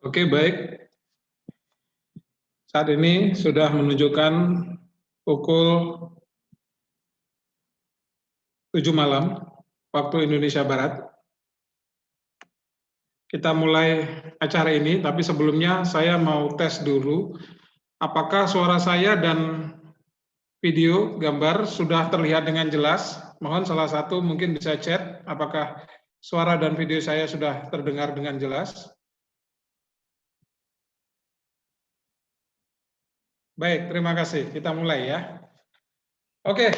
Oke, baik. Saat ini sudah menunjukkan pukul 7 malam waktu Indonesia Barat. Kita mulai acara ini, tapi sebelumnya saya mau tes dulu apakah suara saya dan video gambar sudah terlihat dengan jelas. Mohon salah satu mungkin bisa chat apakah suara dan video saya sudah terdengar dengan jelas. Baik, terima kasih. Kita mulai ya. Oke.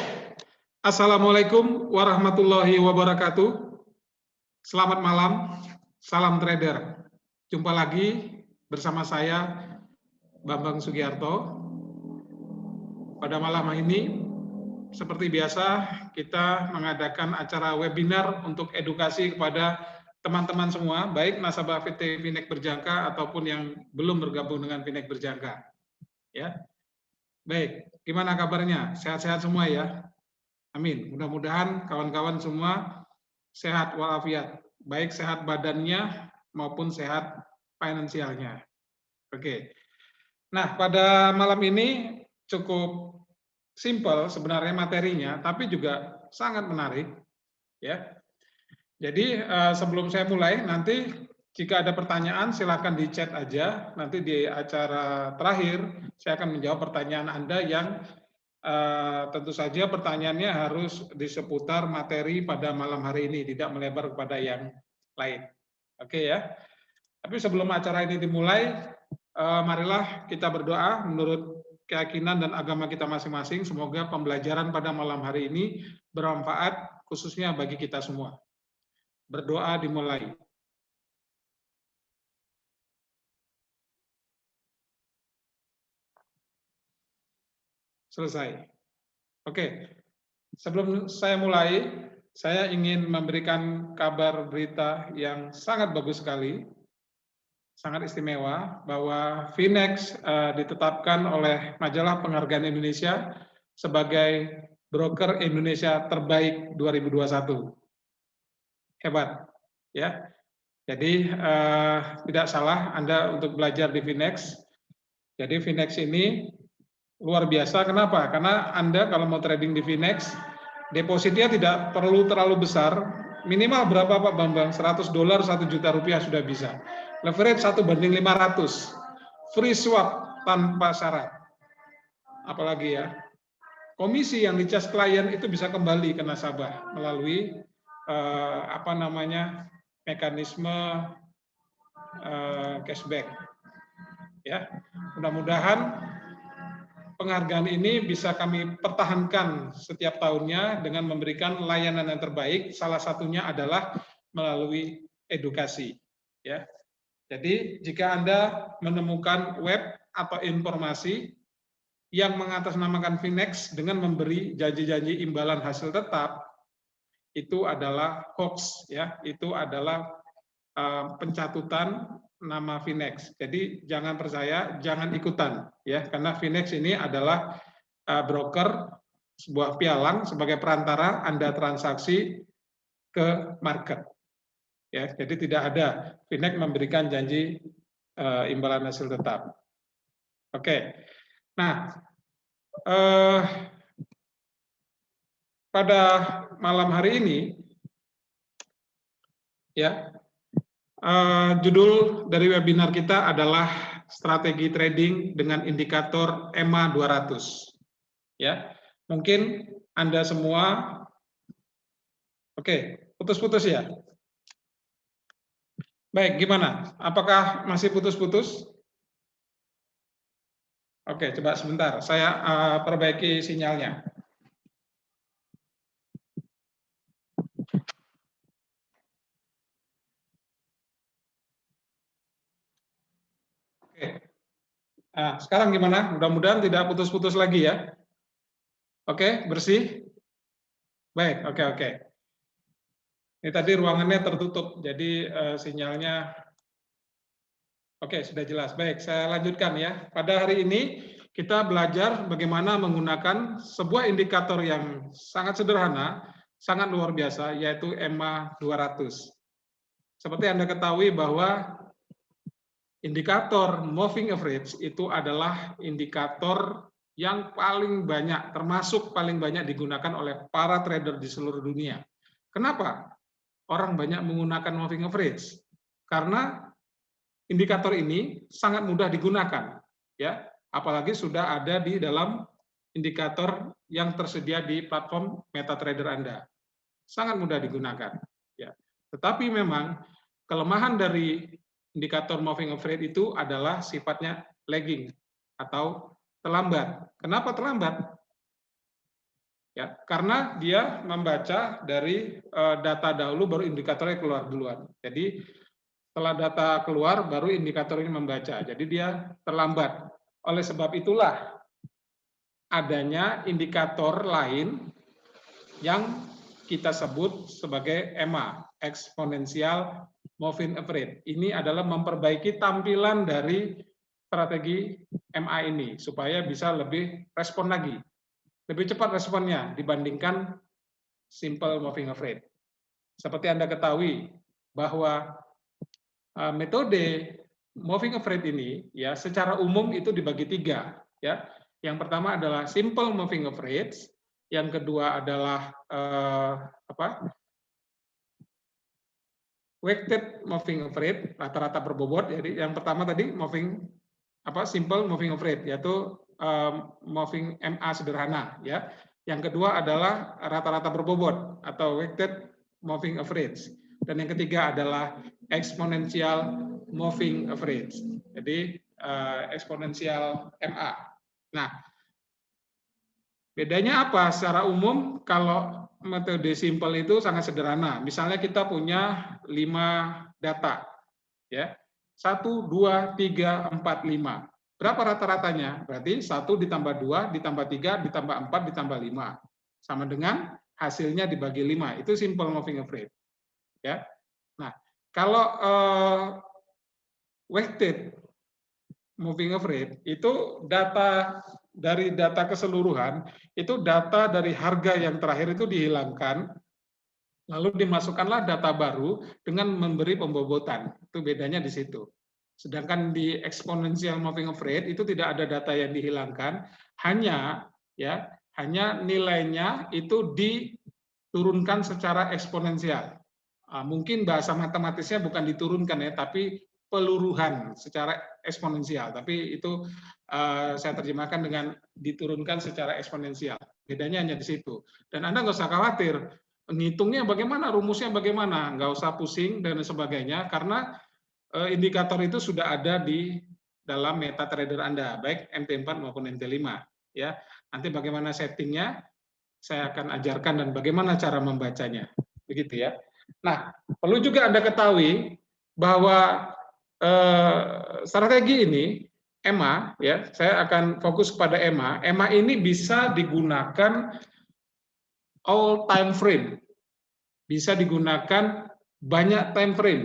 Assalamualaikum warahmatullahi wabarakatuh. Selamat malam, salam trader. Jumpa lagi bersama saya, Bambang Sugiarto. Pada malam ini, seperti biasa, kita mengadakan acara webinar untuk edukasi kepada teman-teman semua, baik nasabah PT Finex Berjangka ataupun yang belum bergabung dengan Finex Berjangka. Ya, baik. Gimana kabarnya? Sehat-sehat semua ya? Amin. Mudah-mudahan kawan-kawan semua sehat walafiat, baik sehat badannya maupun sehat finansialnya. Oke. Nah, pada malam ini cukup simpel sebenarnya materinya, tapi juga sangat menarik, ya. Jadi sebelum saya mulai, nanti jika ada pertanyaan silakan di chat aja. Nanti di acara terakhir saya akan menjawab pertanyaan Anda yang tentu saja pertanyaannya harus di seputar materi pada malam hari ini, tidak melebar kepada yang lain. Oke ya. Tapi sebelum acara ini dimulai, marilah kita berdoa menurut keyakinan dan agama kita masing-masing. Semoga pembelajaran pada malam hari ini bermanfaat khususnya bagi kita semua. Berdoa dimulai. Selesai. Oke. Sebelum saya mulai, saya ingin memberikan kabar berita yang sangat bagus sekali, sangat istimewa, bahwa Finex ditetapkan oleh Majalah Penghargaan Indonesia sebagai broker Indonesia terbaik 2021. Hebat, ya. Jadi tidak salah Anda untuk belajar di Finex. Jadi Finex ini luar biasa. Kenapa? Karena Anda kalau mau trading di Finex, depositnya tidak perlu terlalu besar. Minimal berapa Pak Bambang? $100, 1 juta rupiah sudah bisa. Leverage 1:500. Free swap tanpa syarat. Apalagi ya, komisi yang dicas klien itu bisa kembali ke nasabah melalui mekanisme cashback. Ya, mudah-mudahan penghargaan ini bisa kami pertahankan setiap tahunnya dengan memberikan layanan yang terbaik. Salah satunya adalah melalui edukasi. Ya, jadi jika Anda menemukan web atau informasi yang mengatasnamakan Finex dengan memberi janji-janji imbalan hasil tetap, itu adalah hoax, ya. Itu adalah pencatutan nama Finex. Jadi jangan percaya, jangan ikutan, ya, karena Finex ini adalah broker, sebuah pialang sebagai perantara Anda transaksi ke market. Ya, jadi tidak ada Finex memberikan janji imbalan hasil tetap. Oke. Nah, pada malam hari ini, ya, judul dari webinar kita adalah strategi trading dengan indikator EMA 200. Ya, mungkin Anda semua, oke, putus-putus ya. Baik, gimana? Apakah masih putus-putus? Oke, coba sebentar, saya perbaiki sinyalnya. Oke. Nah, sekarang gimana? Mudah-mudahan tidak putus-putus lagi ya. Oke, bersih? Baik, oke. Ini tadi ruangannya tertutup, jadi sinyalnya oke, sudah jelas. Baik, saya lanjutkan ya. Pada hari ini kita belajar bagaimana menggunakan sebuah indikator yang sangat sederhana, sangat luar biasa, yaitu EMA 200. Seperti Anda ketahui bahwa indikator moving average itu adalah indikator yang paling banyak, termasuk paling banyak digunakan oleh para trader di seluruh dunia. Kenapa orang banyak menggunakan moving average? Karena indikator ini sangat mudah digunakan, ya, apalagi sudah ada di dalam indikator yang tersedia di platform MetaTrader Anda. Sangat mudah digunakan, ya. Tetapi memang kelemahan dari indikator moving average itu adalah sifatnya lagging atau terlambat. Kenapa terlambat? Ya, karena dia membaca dari data dahulu baru indikatornya keluar duluan. Jadi setelah data keluar, baru indikator ini membaca. Jadi dia terlambat. Oleh sebab itulah adanya indikator lain yang kita sebut sebagai EMA, Exponential Moving Average. Ini adalah memperbaiki tampilan dari strategi MA ini, supaya bisa lebih respon lagi. Lebih cepat responnya dibandingkan Simple Moving Average. Seperti Anda ketahui, bahwa metode moving average ini ya secara umum itu dibagi 3 ya. Yang pertama adalah simple moving average, yang kedua adalah weighted moving average, rata-rata berbobot. Jadi yang pertama tadi simple moving average, yaitu moving MA sederhana ya. Yang kedua adalah rata-rata berbobot atau weighted moving average. Dan yang ketiga adalah exponential moving average. Jadi eksponensial MA. Nah, bedanya apa? Secara umum kalau metode simple itu sangat sederhana. Misalnya kita punya 5 data, ya, 1, 2, 3, 4, 5. Berapa rata-ratanya? Berarti 1 ditambah 2 ditambah 3 ditambah 4 ditambah 5 sama dengan hasilnya dibagi 5. Itu simple moving average. Ya. Nah, kalau weighted moving average itu dari data keseluruhan, itu data dari harga yang terakhir itu dihilangkan, lalu dimasukkanlah data baru dengan memberi pembobotan. Itu bedanya di situ. Sedangkan di exponential moving average itu tidak ada data yang dihilangkan, hanya nilainya itu diturunkan secara eksponensial. Mungkin bahasa matematisnya bukan diturunkan ya, tapi peluruhan secara eksponensial. Tapi itu saya terjemahkan dengan diturunkan secara eksponensial. Bedanya hanya di situ. Dan Anda nggak usah khawatir, ngitungnya bagaimana, rumusnya bagaimana, nggak usah pusing dan sebagainya, karena indikator itu sudah ada di dalam MetaTrader Anda, baik MT4 maupun MT5. Ya, nanti bagaimana settingnya, saya akan ajarkan dan bagaimana cara membacanya. Begitu ya. Nah, perlu juga Anda ketahui bahwa strategi ini EMA, ya, saya akan fokus pada EMA. EMA ini bisa digunakan all time frame, bisa digunakan banyak time frame,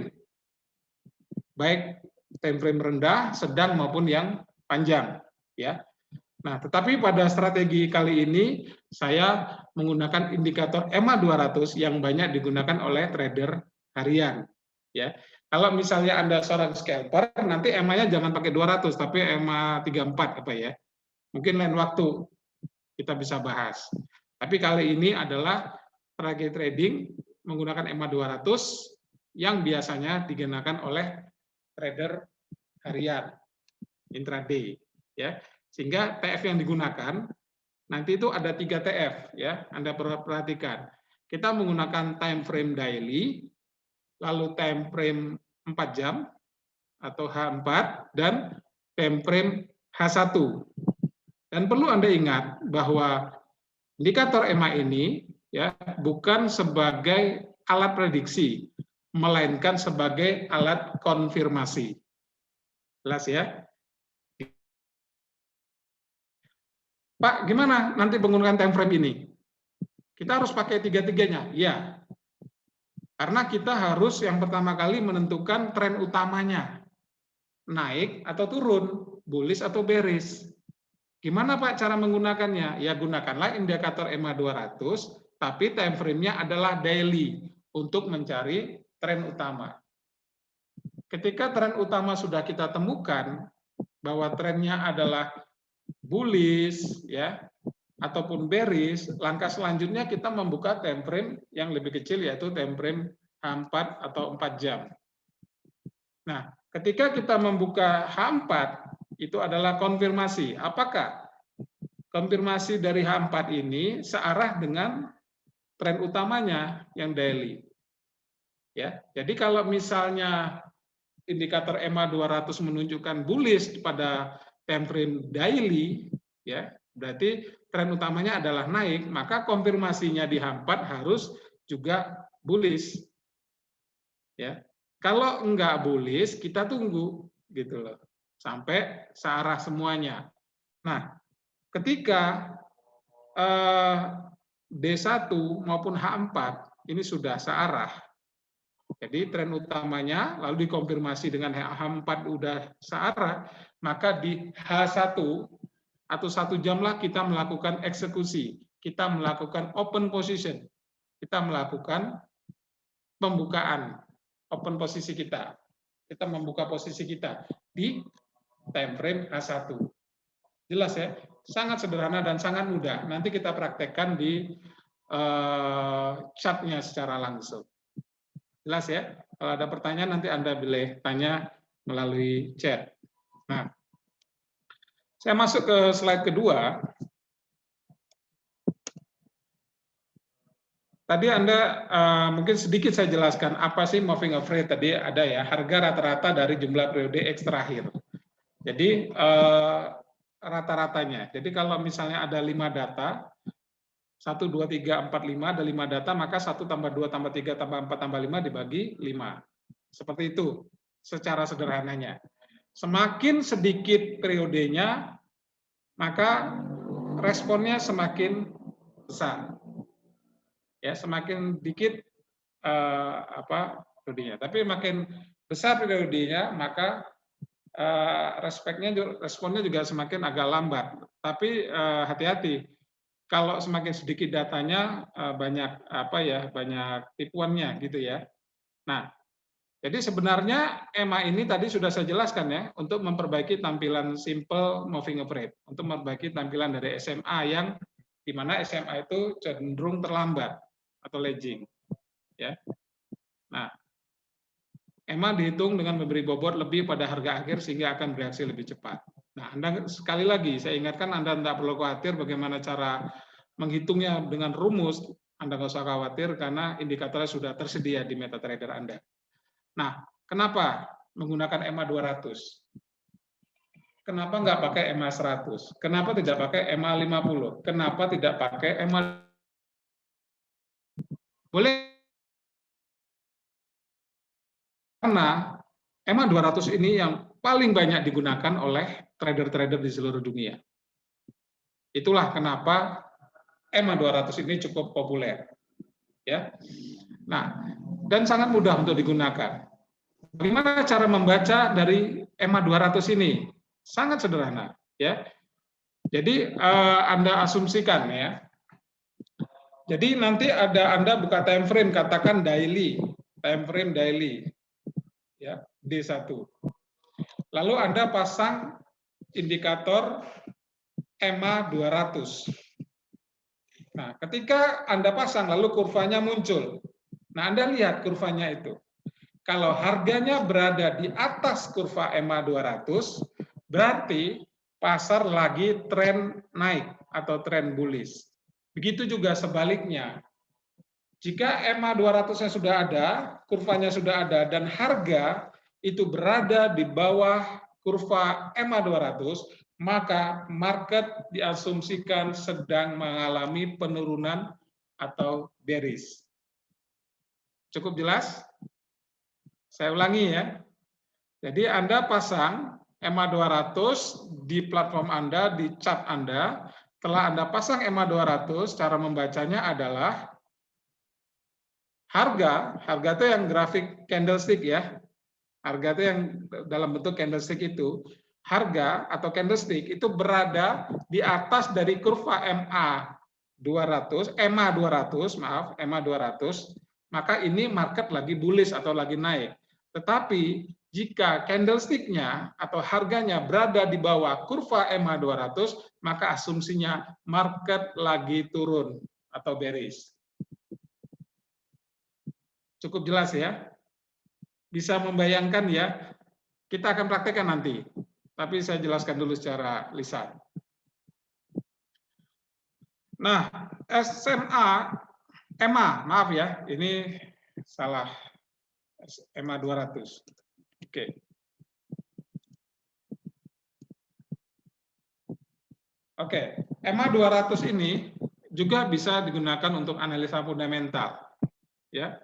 baik time frame rendah, sedang maupun yang panjang, ya. Nah, tetapi pada strategi kali ini saya menggunakan indikator EMA 200 yang banyak digunakan oleh trader harian, ya. Kalau misalnya Anda seorang scalper, nanti EMA-nya jangan pakai 200 tapi EMA 34 apa ya. Mungkin lain waktu kita bisa bahas. Tapi kali ini adalah strategi trading menggunakan EMA 200 yang biasanya digunakan oleh trader harian intraday, ya. Sehingga TF yang digunakan nanti itu ada 3 TF, ya. Anda perhatikan. Kita menggunakan time frame daily, lalu time frame 4 jam atau H4 dan time frame H1. Dan perlu Anda ingat bahwa indikator EMA ini ya bukan sebagai alat prediksi, melainkan sebagai alat konfirmasi. Jelas ya? Pak, gimana nanti menggunakan time frame ini? Kita harus pakai tiga-tiganya, ya. Karena kita harus yang pertama kali menentukan tren utamanya, naik atau turun, bullish atau bearish. Gimana Pak cara menggunakannya? Ya gunakanlah indikator EMA 200, tapi time frame-nya adalah daily untuk mencari tren utama. ketika tren utama sudah kita temukan bahwa trennya adalah bullish ya ataupun bearish, langkah selanjutnya kita membuka time frame yang lebih kecil yaitu time frame H4 atau 4 jam. Nah, ketika kita membuka H4 itu adalah konfirmasi. Apakah konfirmasi dari H4 ini searah dengan tren utamanya yang daily? Ya, jadi kalau misalnya indikator EMA 200 menunjukkan bullish pada time frame daily, ya, berarti tren utamanya adalah naik, maka konfirmasinya di H4 harus juga bullish. Ya. Kalau enggak bullish, kita tunggu gitu loh. Sampai searah semuanya. Nah, ketika D1 maupun H4 ini sudah searah, jadi tren utamanya lalu dikonfirmasi dengan H4 udah searah, maka di H1 atau 1 jam lah kita melakukan eksekusi, kita melakukan open position, kita melakukan pembukaan open posisi kita membuka posisi kita di time frame H1. Jelas ya, sangat sederhana dan sangat mudah. Nanti kita praktekkan di chartnya secara langsung. Jelas ya? Kalau ada pertanyaan nanti Anda boleh tanya melalui chat. Nah, saya masuk ke slide kedua. Tadi Anda mungkin sedikit saya jelaskan apa sih moving average. Tadi ada ya, harga rata-rata dari jumlah periode X terakhir. Jadi rata-ratanya. Jadi kalau misalnya ada 5 data, 1, 2, 3, 4, 5, ada 5 data, maka 1 tambah 2 tambah 3 tambah 4 tambah 5 dibagi 5. Seperti itu secara sederhananya. Semakin sedikit periodenya, maka responnya semakin besar. Ya, semakin dikit periodenya. Tapi makin besar periodenya, maka responnya juga semakin agak lambat. Tapi hati-hati, kalau semakin sedikit datanya banyak banyak tipuannya gitu ya. Nah, jadi sebenarnya EMA ini tadi sudah saya jelaskan ya, untuk memperbaiki tampilan simple moving average, untuk memperbaiki tampilan dari SMA yang di mana SMA itu cenderung terlambat atau lagging ya. Nah, EMA dihitung dengan memberi bobot lebih pada harga akhir sehingga akan bereaksi lebih cepat. Nah, Anda sekali lagi saya ingatkan Anda tidak perlu khawatir bagaimana cara menghitungnya dengan rumus. Anda nggak usah khawatir karena indikatornya sudah tersedia di MetaTrader Anda. Nah, kenapa menggunakan EMA 200? Kenapa nggak pakai EMA 100? Kenapa tidak pakai EMA 50? Kenapa tidak pakai EMA? Boleh, karena EMA 200 ini yang paling banyak digunakan oleh trader-trader di seluruh dunia. Itulah kenapa EMA 200 ini cukup populer. Ya. Nah, dan sangat mudah untuk digunakan. Bagaimana cara membaca dari EMA 200 ini? Sangat sederhana, ya. Jadi Anda asumsikan ya. Jadi nanti Anda buka time frame, katakan daily, time frame daily, ya D1. Lalu Anda pasang indikator EMA 200. Nah, ketika Anda pasang, lalu kurvanya muncul. Nah, Anda lihat kurvanya itu. Kalau harganya berada di atas kurva EMA 200, berarti pasar lagi tren naik atau tren bullish. Begitu juga sebaliknya. Jika EMA 200-nya sudah ada, kurvanya sudah ada, dan harga itu berada di bawah kurva EMA 200, maka market diasumsikan sedang mengalami penurunan atau bearish. Cukup jelas? Saya ulangi ya. Jadi Anda pasang EMA 200 di platform Anda, di chart Anda. Setelah Anda pasang EMA 200, cara membacanya adalah harga itu yang grafik candlestick ya. Harga itu yang dalam bentuk candlestick itu. Harga atau candlestick itu berada di atas dari kurva EMA 200, maka ini market lagi bullish atau lagi naik. Tetapi Jika candlestick-nya atau harganya berada di bawah kurva EMA 200, maka asumsinya market lagi turun atau bearish. Cukup jelas ya? Bisa membayangkan ya? Kita akan praktekkan nanti. Tapi saya jelaskan dulu secara lisan. Nah, EMA, maaf ya, ini salah. EMA 200. Oke. Oke, EMA 200 ini juga bisa digunakan untuk analisa fundamental. Ya.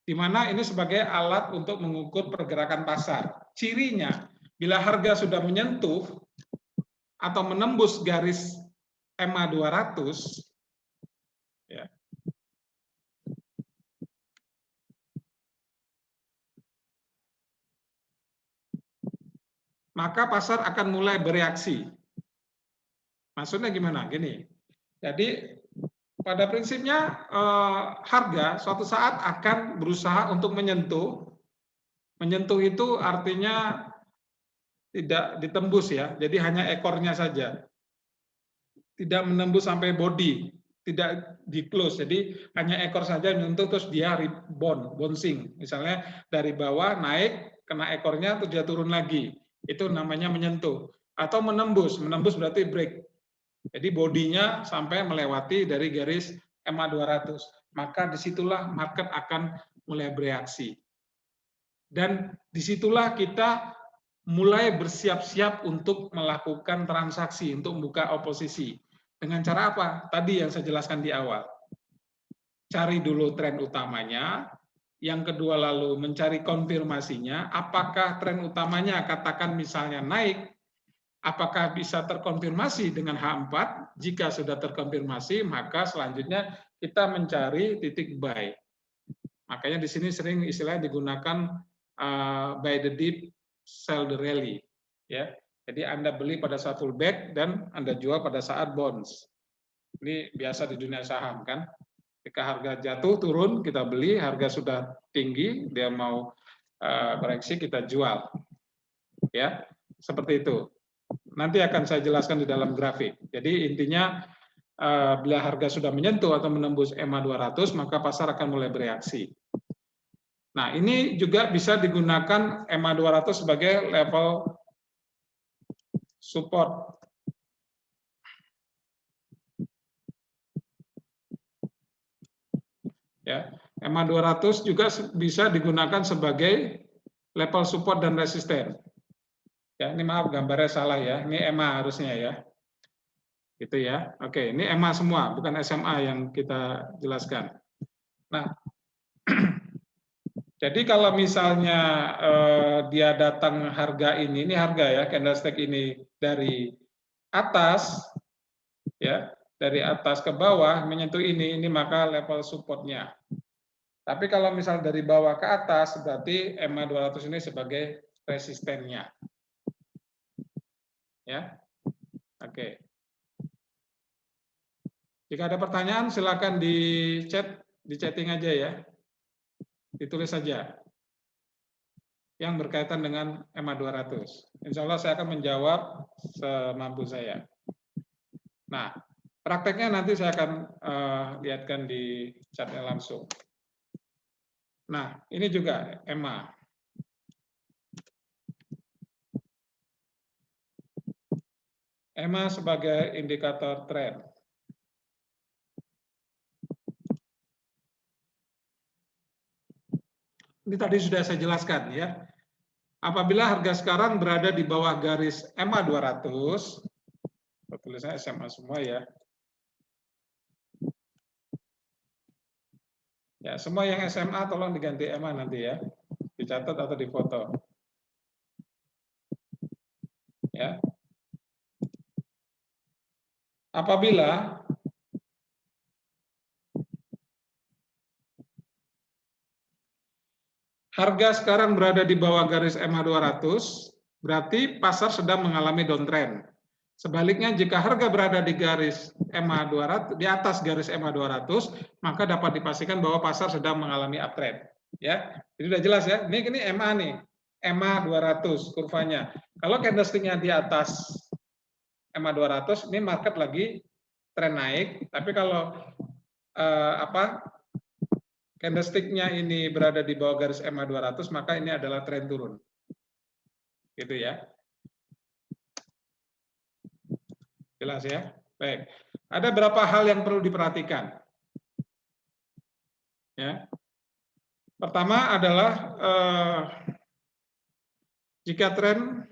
Di mana ini sebagai alat untuk mengukur pergerakan pasar. Cirinya, bila harga sudah menyentuh atau menembus garis EMA 200, ya, maka pasar akan mulai bereaksi. Maksudnya gimana? Gini, jadi pada prinsipnya harga suatu saat akan berusaha untuk menyentuh. Menyentuh itu artinya tidak ditembus ya, jadi hanya ekornya saja. Tidak menembus sampai body, tidak di close, jadi hanya ekor saja menyentuh terus dia rebound, bouncing. Misalnya dari bawah naik, kena ekornya terus dia turun lagi. Itu namanya menyentuh. Atau menembus, menembus berarti break. Jadi bodinya sampai melewati dari garis EMA 200. Maka disitulah market akan mulai bereaksi. Dan disitulah kita mulai bersiap-siap untuk melakukan transaksi, untuk membuka oposisi. Dengan cara apa? Tadi yang saya jelaskan di awal. Cari dulu tren utamanya, yang kedua lalu mencari konfirmasinya, apakah tren utamanya katakan misalnya naik, apakah bisa terkonfirmasi dengan H4? Jika sudah terkonfirmasi, maka selanjutnya kita mencari titik buy. Makanya di sini sering istilahnya digunakan buy the dip, sell the rally. Ya, jadi Anda beli pada saat pullback dan Anda jual pada saat bounce. Ini biasa di dunia saham kan. Ketika harga jatuh turun kita beli, harga sudah tinggi dia mau koreksi kita jual. Ya, seperti itu. Nanti akan saya jelaskan di dalam grafik. Jadi intinya bila harga sudah menyentuh atau menembus EMA 200 maka pasar akan mulai bereaksi. Nah, ini juga bisa digunakan EMA 200 sebagai level support. Ya, EMA 200 juga bisa digunakan sebagai level support dan resisten. Ya, ini maaf gambarnya salah ya. Ini EMA harusnya ya. Gitu ya. Oke, ini EMA semua, bukan SMA yang kita jelaskan. Nah, jadi kalau misalnya dia datang harga ini harga ya, candlestick ini dari atas, ya, dari atas ke bawah menyentuh ini maka level supportnya. Tapi kalau misal dari bawah ke atas, berarti EMA 200 ini sebagai resistennya. Ya, oke. Jika ada pertanyaan, silakan di chat, di chatting aja ya. Ditulis saja yang berkaitan dengan EMA 200. Insya Allah saya akan menjawab semampu saya. Nah, prakteknya nanti saya akan lihatkan di chatnya langsung. Nah, ini juga EMA. EMA sebagai indikator tren. Ini tadi sudah saya jelaskan ya. Apabila harga sekarang berada di bawah garis EMA 200, tulisnya SMA semua ya. Ya, semua yang SMA tolong diganti EMA nanti ya. Dicatat atau difoto. Ya. Apabila harga sekarang berada di bawah garis EMA 200, berarti pasar sedang mengalami downtrend. Sebaliknya jika harga berada di garis EMA 200, di atas garis EMA 200, maka dapat dipastikan bahwa pasar sedang mengalami uptrend. Ya, jadi sudah jelas ya. Ini EMA nih. EMA 200 kurvanya. Kalau candlestick-nya di atas EMA 200, ini market lagi tren naik, tapi kalau candlestick-nya ini berada di bawah garis EMA 200, maka ini adalah tren turun. Gitu ya. Jelas ya? Baik. Ada beberapa hal yang perlu diperhatikan. Ya. Pertama adalah jika tren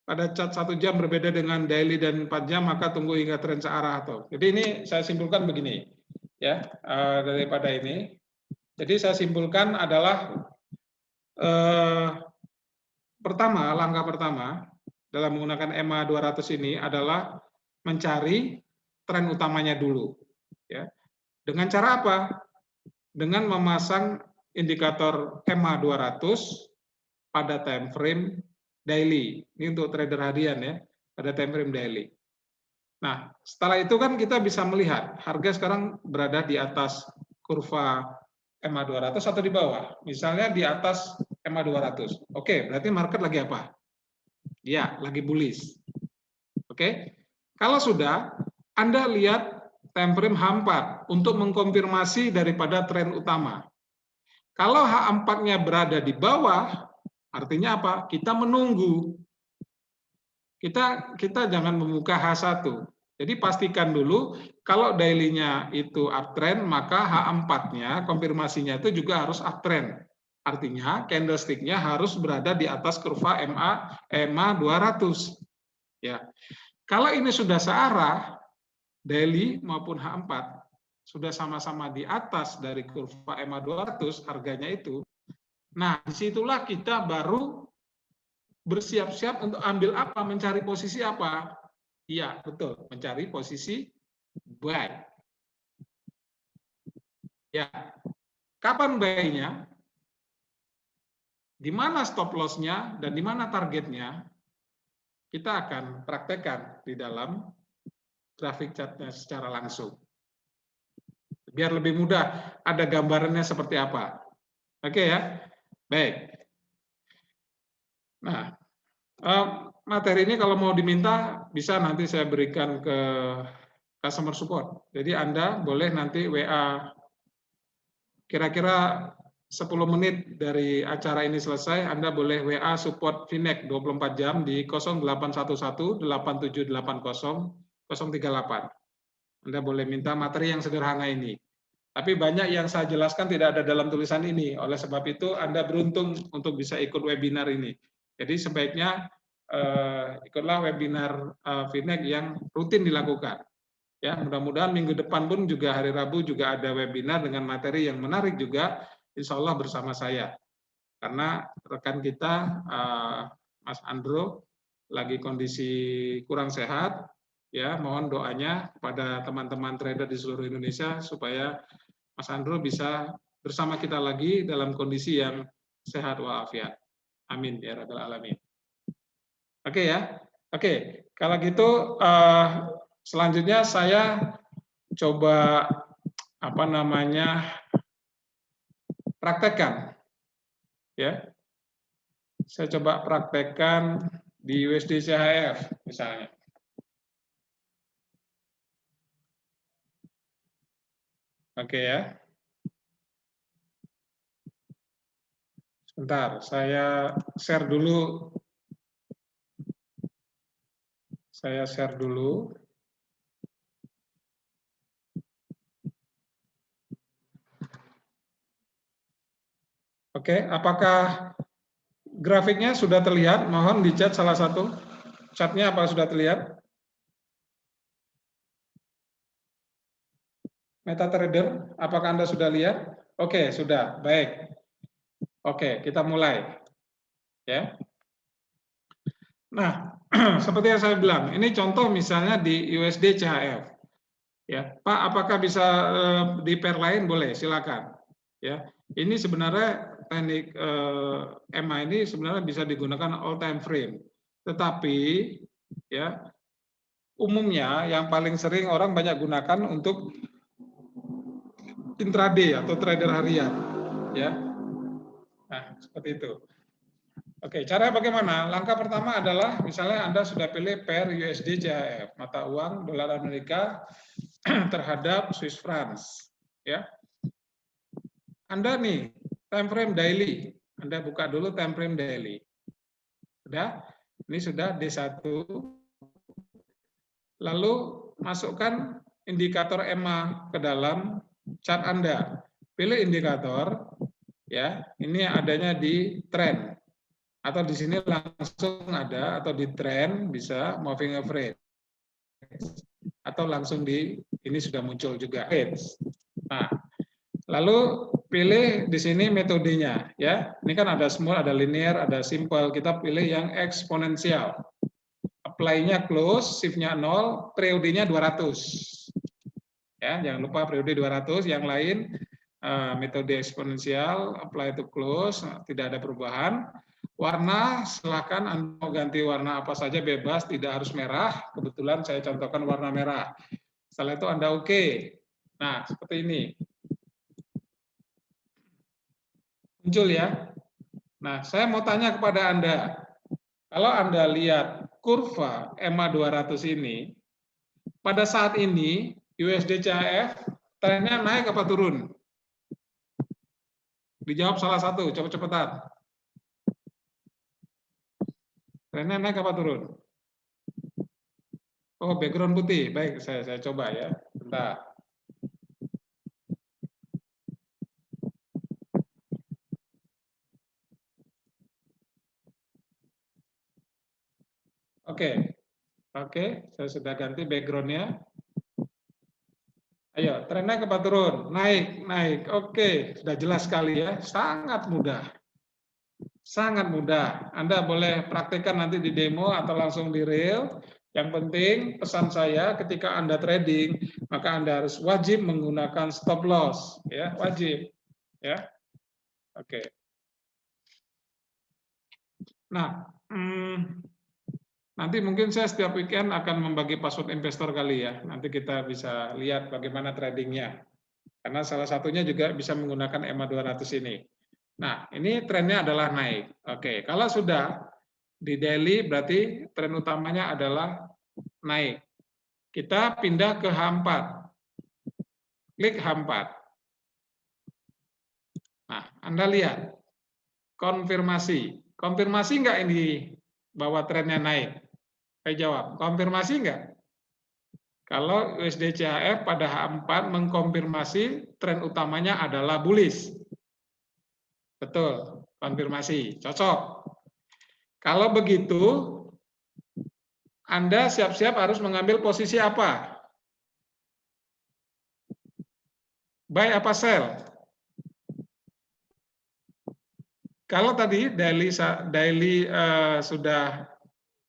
pada chart 1 jam berbeda dengan daily dan 4 jam, maka tunggu hingga tren searah atau. Jadi ini saya simpulkan begini, ya, daripada ini. Jadi saya simpulkan adalah langkah pertama dalam menggunakan EMA 200 ini adalah mencari tren utamanya dulu. Ya. Dengan cara apa? Dengan memasang indikator EMA 200 pada time frame daily. Ini untuk trader harian ya, pada time frame daily. Nah, setelah itu kan kita bisa melihat harga sekarang berada di atas kurva EMA 200 atau di bawah. Misalnya di atas EMA 200. Oke, berarti market lagi apa? Ya, lagi bullish. Oke. Kalau sudah, Anda lihat time frame H4 untuk mengkonfirmasi daripada tren utama. Kalau H4-nya berada di bawah, artinya apa? Kita menunggu. Kita jangan membuka H1. Jadi pastikan dulu kalau daily-nya itu uptrend, maka H4-nya konfirmasinya itu juga harus uptrend. Artinya candlestick-nya harus berada di atas kurva EMA 200. Ya. Kalau ini sudah searah, daily maupun H4 sudah sama-sama di atas dari kurva EMA 200 harganya itu. Nah, disitulah kita baru bersiap-siap untuk ambil apa, mencari posisi apa? Iya, betul, mencari posisi buy. Ya, kapan buy-nya? Di mana stop loss-nya dan di mana targetnya? Kita akan praktekkan di dalam grafik chart-nya secara langsung. Biar lebih mudah, ada gambarannya seperti apa. Oke ya? Baik. Nah, materi ini kalau mau diminta, bisa nanti saya berikan ke customer support. Jadi Anda boleh nanti WA kira-kira 10 menit dari acara ini selesai, Anda boleh WA support Finex 24 jam di 0811 8780 038. Anda boleh minta materi yang sederhana ini. Tapi banyak yang saya jelaskan tidak ada dalam tulisan ini. Oleh sebab itu Anda beruntung untuk bisa ikut webinar ini. Jadi sebaiknya ikutlah webinar Finex yang rutin dilakukan. Ya, mudah-mudahan minggu depan pun juga hari Rabu juga ada webinar dengan materi yang menarik juga, insya Allah bersama saya. Karena rekan kita Mas Andro lagi kondisi kurang sehat. Ya, mohon doanya kepada teman-teman trader di seluruh Indonesia supaya Mas Andro bisa bersama kita lagi dalam kondisi yang sehat walafiat. Amin ya rabbal alamin. Oke ya. Oke, kalau gitu selanjutnya saya coba praktekkan. Ya. Saya coba praktekkan di USD CHF misalnya. Oke ya. Sebentar, saya share dulu. Oke, apakah grafiknya sudah terlihat? Mohon dicat salah satu. Chartnya apa sudah terlihat? MetaTrader, apakah Anda sudah lihat? Oke, sudah. Baik. Oke, kita mulai. Ya. Nah, seperti yang saya bilang, ini contoh misalnya di USD CHF. Ya, Pak, apakah bisa di pair lain? Boleh, silakan. Ya, ini sebenarnya teknik EMA ini sebenarnya bisa digunakan all time frame. Tetapi ya umumnya yang paling sering orang banyak gunakan untuk intraday atau trader harian, ya. Nah, seperti itu. Oke, cara bagaimana? Langkah pertama adalah misalnya Anda sudah pilih pair USD CHF, mata uang dolar Amerika terhadap Swiss francs, ya. Anda nih time frame daily, Anda buka dulu time frame daily. Sudah? Ini sudah D1. Lalu masukkan indikator EMA ke dalam chart Anda. Pilih indikator, ya. Ini adanya di trend. Atau di sini langsung ada, atau di trend bisa moving average. Atau langsung di, ini sudah muncul juga. Nah, lalu pilih di sini metodenya, ya. Ini kan ada small, ada linear, ada simple. Kita pilih yang eksponensial. Apply-nya close, shift-nya 0, periodenya 200. Ya, jangan lupa periode 200, yang lain metode eksponensial, apply to close, tidak ada perubahan. Warna, silakan Anda mau ganti warna apa saja bebas, tidak harus merah. Kebetulan saya contohkan warna merah. Setelah itu Anda oke. Nah, seperti ini. Muncul ya. Nah, saya mau tanya kepada Anda. Kalau Anda lihat kurva EMA 200 ini, pada saat ini USD CHF trennya naik apa turun? Dijawab salah satu, cepet-cepetan. Trennya naik apa turun? Oh, background putih. Baik, saya coba ya. Bentar. Oke, saya sudah ganti backgroundnya. Ayo, tren naik apa turun? Naik. Oke, sudah jelas sekali ya. Sangat mudah. Sangat mudah. Anda boleh praktekkan nanti di demo atau langsung di real. Yang penting pesan saya ketika Anda trading, maka Anda harus wajib menggunakan stop loss, ya, wajib. Ya. Oke. Nah, nanti mungkin saya setiap weekend akan membagi password investor kali ya. Nanti kita bisa lihat bagaimana tradingnya. Karena salah satunya juga bisa menggunakan EMA 200 ini. Nah, ini trennya adalah naik. Oke, kalau sudah di daily berarti tren utamanya adalah naik. Kita pindah ke H4. Klik H4. Nah, Anda lihat. Konfirmasi. Konfirmasi enggak ini bahwa trennya naik? Saya jawab, konfirmasi enggak? Kalau USD CHF pada H4 mengkonfirmasi tren utamanya adalah bullish. Betul, konfirmasi, cocok. Kalau begitu, Anda siap-siap harus mengambil posisi apa? Buy apa sell? Kalau tadi daily sudah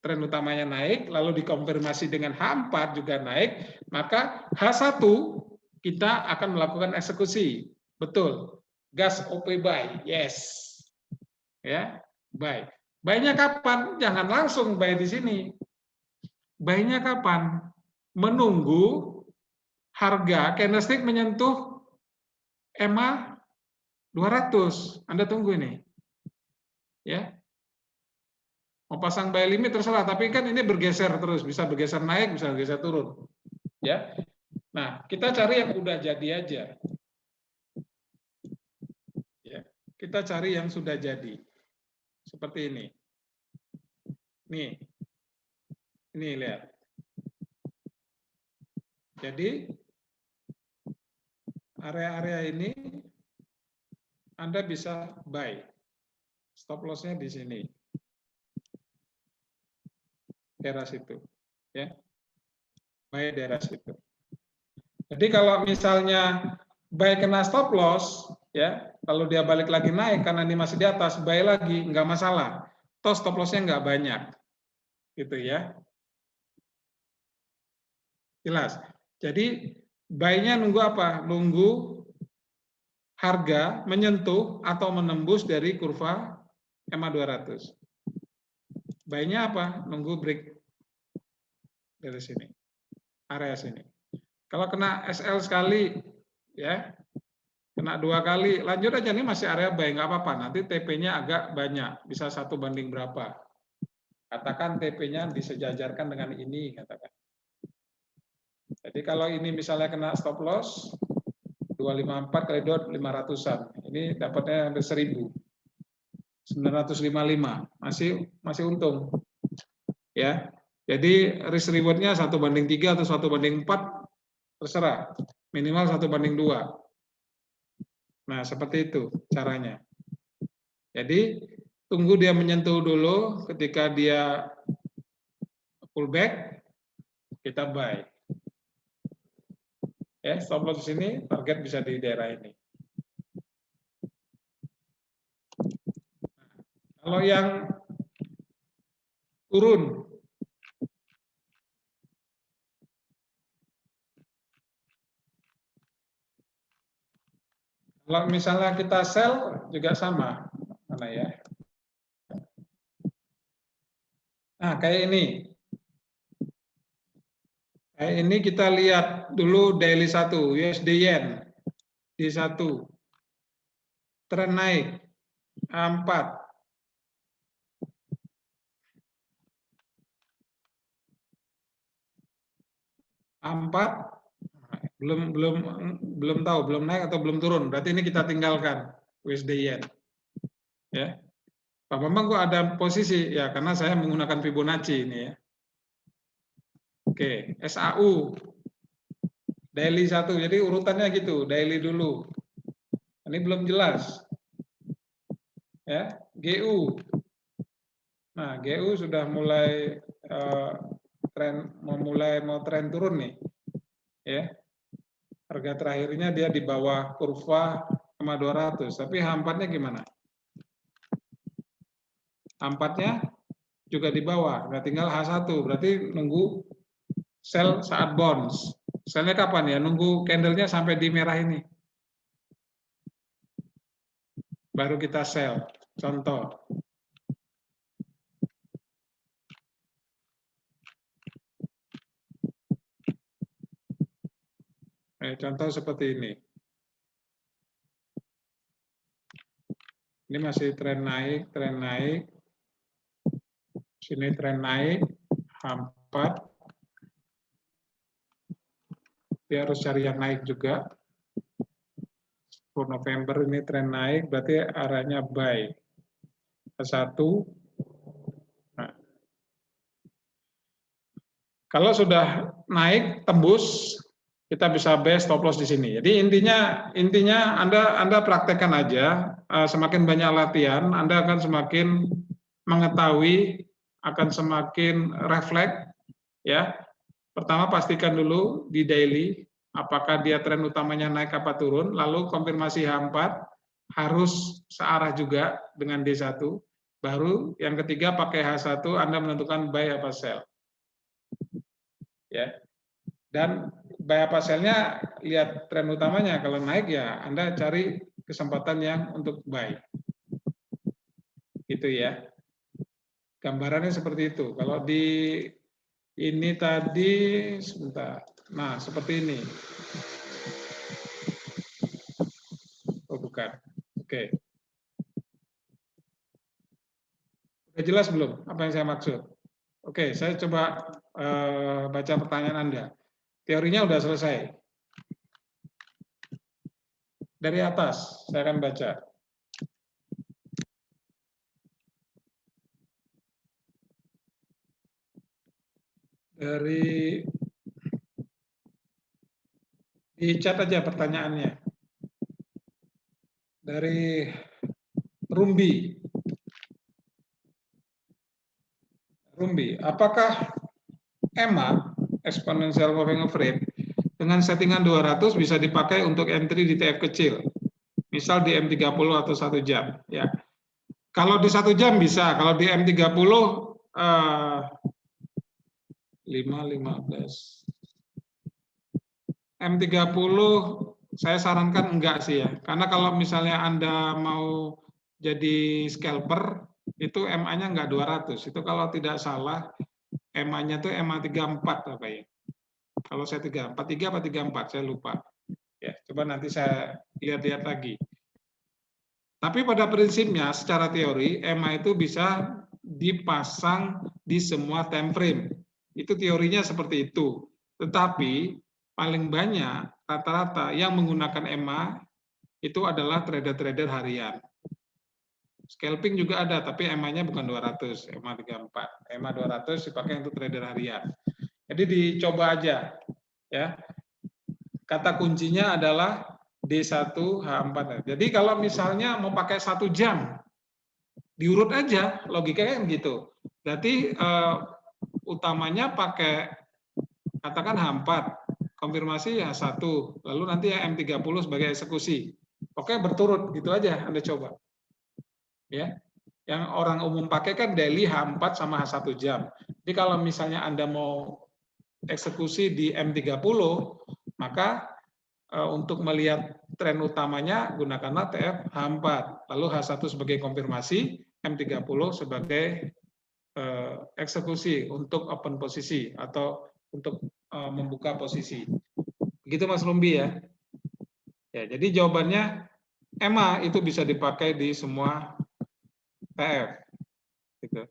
tren utamanya naik, lalu dikonfirmasi dengan H4 juga naik, maka H1 kita akan melakukan eksekusi. Betul. Gas OP buy. Yes. Ya, buy. Buy-nya kapan? Jangan langsung buy di sini. Buy-nya kapan? Menunggu harga candlestick menyentuh EMA 200. Anda tunggu ini. Ya. Mau pasang buy limit terserah, tapi kan ini bergeser terus, bisa bergeser naik, bisa bergeser turun. Ya. Nah, kita cari yang udah jadi aja. Ya. Kita cari yang sudah jadi. Seperti ini. Nih. Ini lihat. Jadi area-area ini Anda bisa buy. Stop loss-nya di sini. Daerah situ. Ya. Buy daerah situ. Jadi kalau misalnya buy kena stop loss, ya, kalau dia balik lagi naik karena ini masih di atas, buy lagi, nggak masalah. Toh stop loss-nya nggak banyak. Gitu ya. Jelas. Jadi buy-nya nunggu apa? Nunggu harga menyentuh atau menembus dari kurva EMA 200. Buy-nya apa? Nunggu break dari sini. Area sini. Kalau kena SL sekali, ya, Kena 2 kali, lanjut aja, ini masih area buy, nggak apa-apa. Nanti TP-nya agak banyak, bisa 1 banding berapa. Katakan TP-nya disejajarkan dengan ini, katakan. Jadi kalau ini misalnya kena stop loss, 254 kali 2, 500-an. Ini dapatnya hampir 1000. 955, masih untung. Ya. Jadi risk reward-nya 1/3 atau 1/4, terserah. Minimal 1/2. Nah, seperti itu caranya. Jadi, tunggu dia menyentuh dulu, ketika dia pullback, kita buy. Ya, stop loss di sini, target bisa di daerah ini. Kalau yang turun, kalau misalnya kita sell juga sama, mana ya? Nah, kayak ini. Kayak ini kita lihat dulu daily 1, USD Yen di 1. Tren naik 4. Belum tahu, belum naik atau belum turun. Berarti ini kita tinggalkan USD Yen. Ya. Pak Bambang kok ada posisi? Ya, karena saya menggunakan Fibonacci ini ya. Oke, SAU daily 1. Jadi urutannya gitu, daily dulu. Ini belum jelas. Ya, GU. Nah, GU sudah mulai mau tren turun nih. Ya. Harga terakhirnya dia di bawah kurva 200, tapi H4-nya gimana? H4-nya juga di bawah, nah tinggal H1, berarti nunggu sell saat bonds. Sellnya kapan ya? Nunggu candle-nya sampai di merah ini. Baru kita sell. Contoh. Contoh seperti ini. Ini masih tren naik, tren naik. Sini tren naik, H4. Dia harus cari yang naik juga. 10 November ini tren naik, berarti arahnya buy. H1. Nah. Kalau sudah naik, tembus, kita bisa buy stop loss di sini. Jadi intinya Anda praktekkan aja, semakin banyak latihan, Anda akan semakin mengetahui, akan semakin refleks, ya. Pertama pastikan dulu di daily, apakah dia tren utamanya naik apa turun, lalu konfirmasi H4 harus searah juga dengan D1, baru yang ketiga pakai H1 Anda menentukan buy apa sell. Ya. Dan buy apa sell-nya lihat tren utamanya, kalau naik ya Anda cari kesempatan yang untuk buy. Gitu ya. Gambarannya seperti itu. Kalau di ini tadi sebentar. Nah, seperti ini. Oh, bukan. Oke. Sudah jelas belum apa yang saya maksud? Oke, saya coba baca pertanyaan Anda. Teorinya sudah selesai. Dari atas, saya akan baca. Di chat aja pertanyaannya. Dari Rumbi. Apakah EMA, Exponential Moving Average, dengan settingan 200 bisa dipakai untuk entry di TF kecil? Misal di M30 atau 1 jam. Ya. Kalau di 1 jam bisa, kalau di M30 5.15. M30 saya sarankan enggak sih ya. Karena kalau misalnya Anda mau jadi scalper, itu MA-nya enggak 200. Itu kalau tidak salah, MA-nya itu MA 34 apa ya. Kalau saya 34, 3 apa 34, saya lupa. Ya. Coba nanti saya lihat-lihat lagi. Tapi pada prinsipnya secara teori EMA itu bisa dipasang di semua time frame. Itu teorinya seperti itu. Tetapi paling banyak rata-rata yang menggunakan EMA itu adalah trader-trader harian. Scalping juga ada, tapi EMA-nya bukan 200, EMA 34. EMA 200 dipakai untuk trader harian. Jadi dicoba aja, ya. Kata kuncinya adalah D1H4. Jadi kalau misalnya mau pakai 1 jam, diurut aja, logikanya gitu. Berarti utamanya pakai katakan H4, konfirmasi H1, lalu nanti M30 sebagai eksekusi. Oke, berturut gitu aja Anda coba. Ya. Yang orang umum pakai kan daily H4 sama H1 jam. Jadi kalau misalnya Anda mau eksekusi di M30, maka untuk melihat tren utamanya gunakanlah TF H4, lalu H1 sebagai konfirmasi, M30 sebagai eksekusi untuk open posisi atau untuk membuka posisi. Begitu Mas Rumbi ya. Ya, jadi jawabannya EMA itu bisa dipakai di semua TF. Gitu.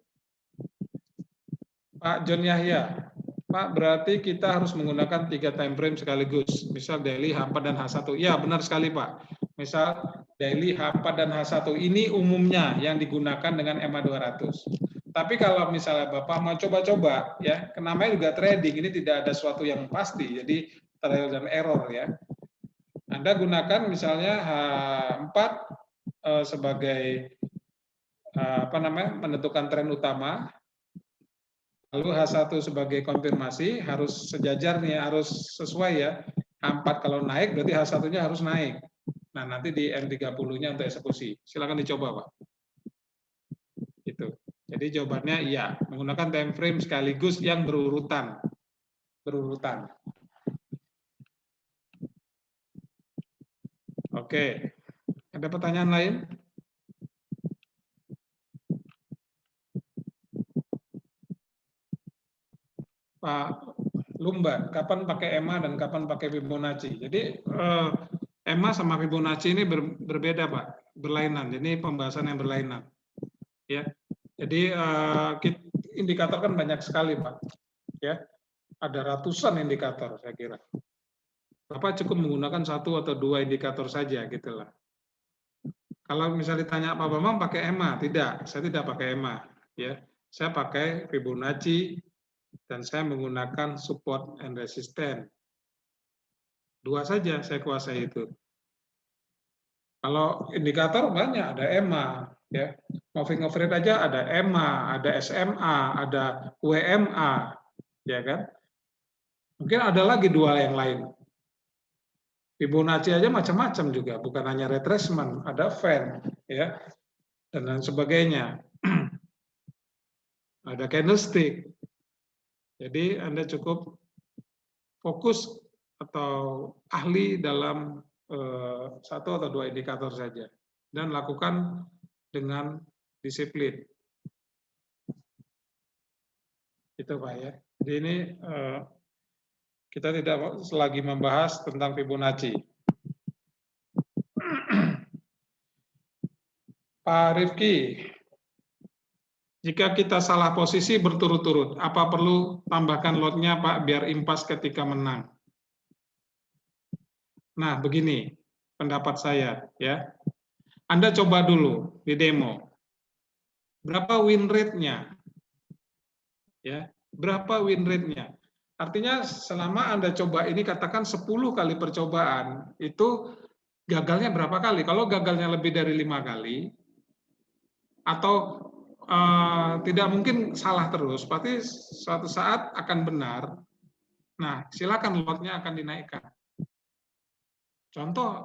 Pak John Yahya, Pak, berarti kita harus menggunakan 3 time frame sekaligus, misal daily, H4, dan H1. Ya, benar sekali, Pak. Misal daily, H4, dan H1 ini umumnya yang digunakan dengan EMA 200. Tapi kalau misalnya Bapak mau coba-coba, ya, namanya juga trading, ini tidak ada sesuatu yang pasti, jadi trial dan error ya. Anda gunakan misalnya H4 sebagai menentukan tren utama, lalu H1 sebagai konfirmasi, harus sejajar nih, harus sesuai ya. H4 kalau naik berarti H1-nya harus naik. Nah, nanti di M30-nya untuk eksekusi. Silakan dicoba, Pak. Gitu. Jadi jawabannya iya, menggunakan time frame sekaligus yang berurutan. Berurutan. Oke. Ada pertanyaan lain? Pak Lumba, kapan pakai EMA dan kapan pakai Fibonacci? Jadi EMA sama Fibonacci ini berbeda, Pak, berlainan. Ini pembahasan yang berlainan. Ya, jadi indikator kan banyak sekali, Pak. Ya, ada ratusan indikator, saya kira. Bapak cukup menggunakan 1 atau 2 indikator saja, gitulah. Kalau misalnya ditanya Pak Bambang pakai EMA, tidak, saya tidak pakai EMA. Ya, saya pakai Fibonacci dan saya menggunakan support and resistance. 2 saja saya kuasai itu. Kalau indikator banyak, ada EMA, ya. Moving average aja ada EMA, ada SMA, ada WMA, ya kan? Mungkin ada lagi 2 yang lain. Fibonacci aja macam-macam juga, bukan hanya retracement, ada fan, ya, dan lain sebagainya. Ada candlestick. Jadi Anda cukup fokus atau ahli dalam 1 atau 2 indikator saja dan lakukan dengan disiplin. Itu Pak ya. Jadi ini kita tidak lagi membahas tentang Fibonacci. Pak Rifki, jika kita salah posisi berturut-turut, apa perlu tambahkan lotnya Pak biar impas ketika menang? Nah, begini pendapat saya ya. Anda coba dulu di demo. Berapa win rate-nya? Ya, berapa win rate-nya? Artinya selama Anda coba ini katakan 10 kali percobaan, itu gagalnya berapa kali? Kalau gagalnya lebih dari 5 kali, atau tidak mungkin salah terus, berarti suatu saat akan benar. Nah, silakan lotnya akan dinaikkan. Contoh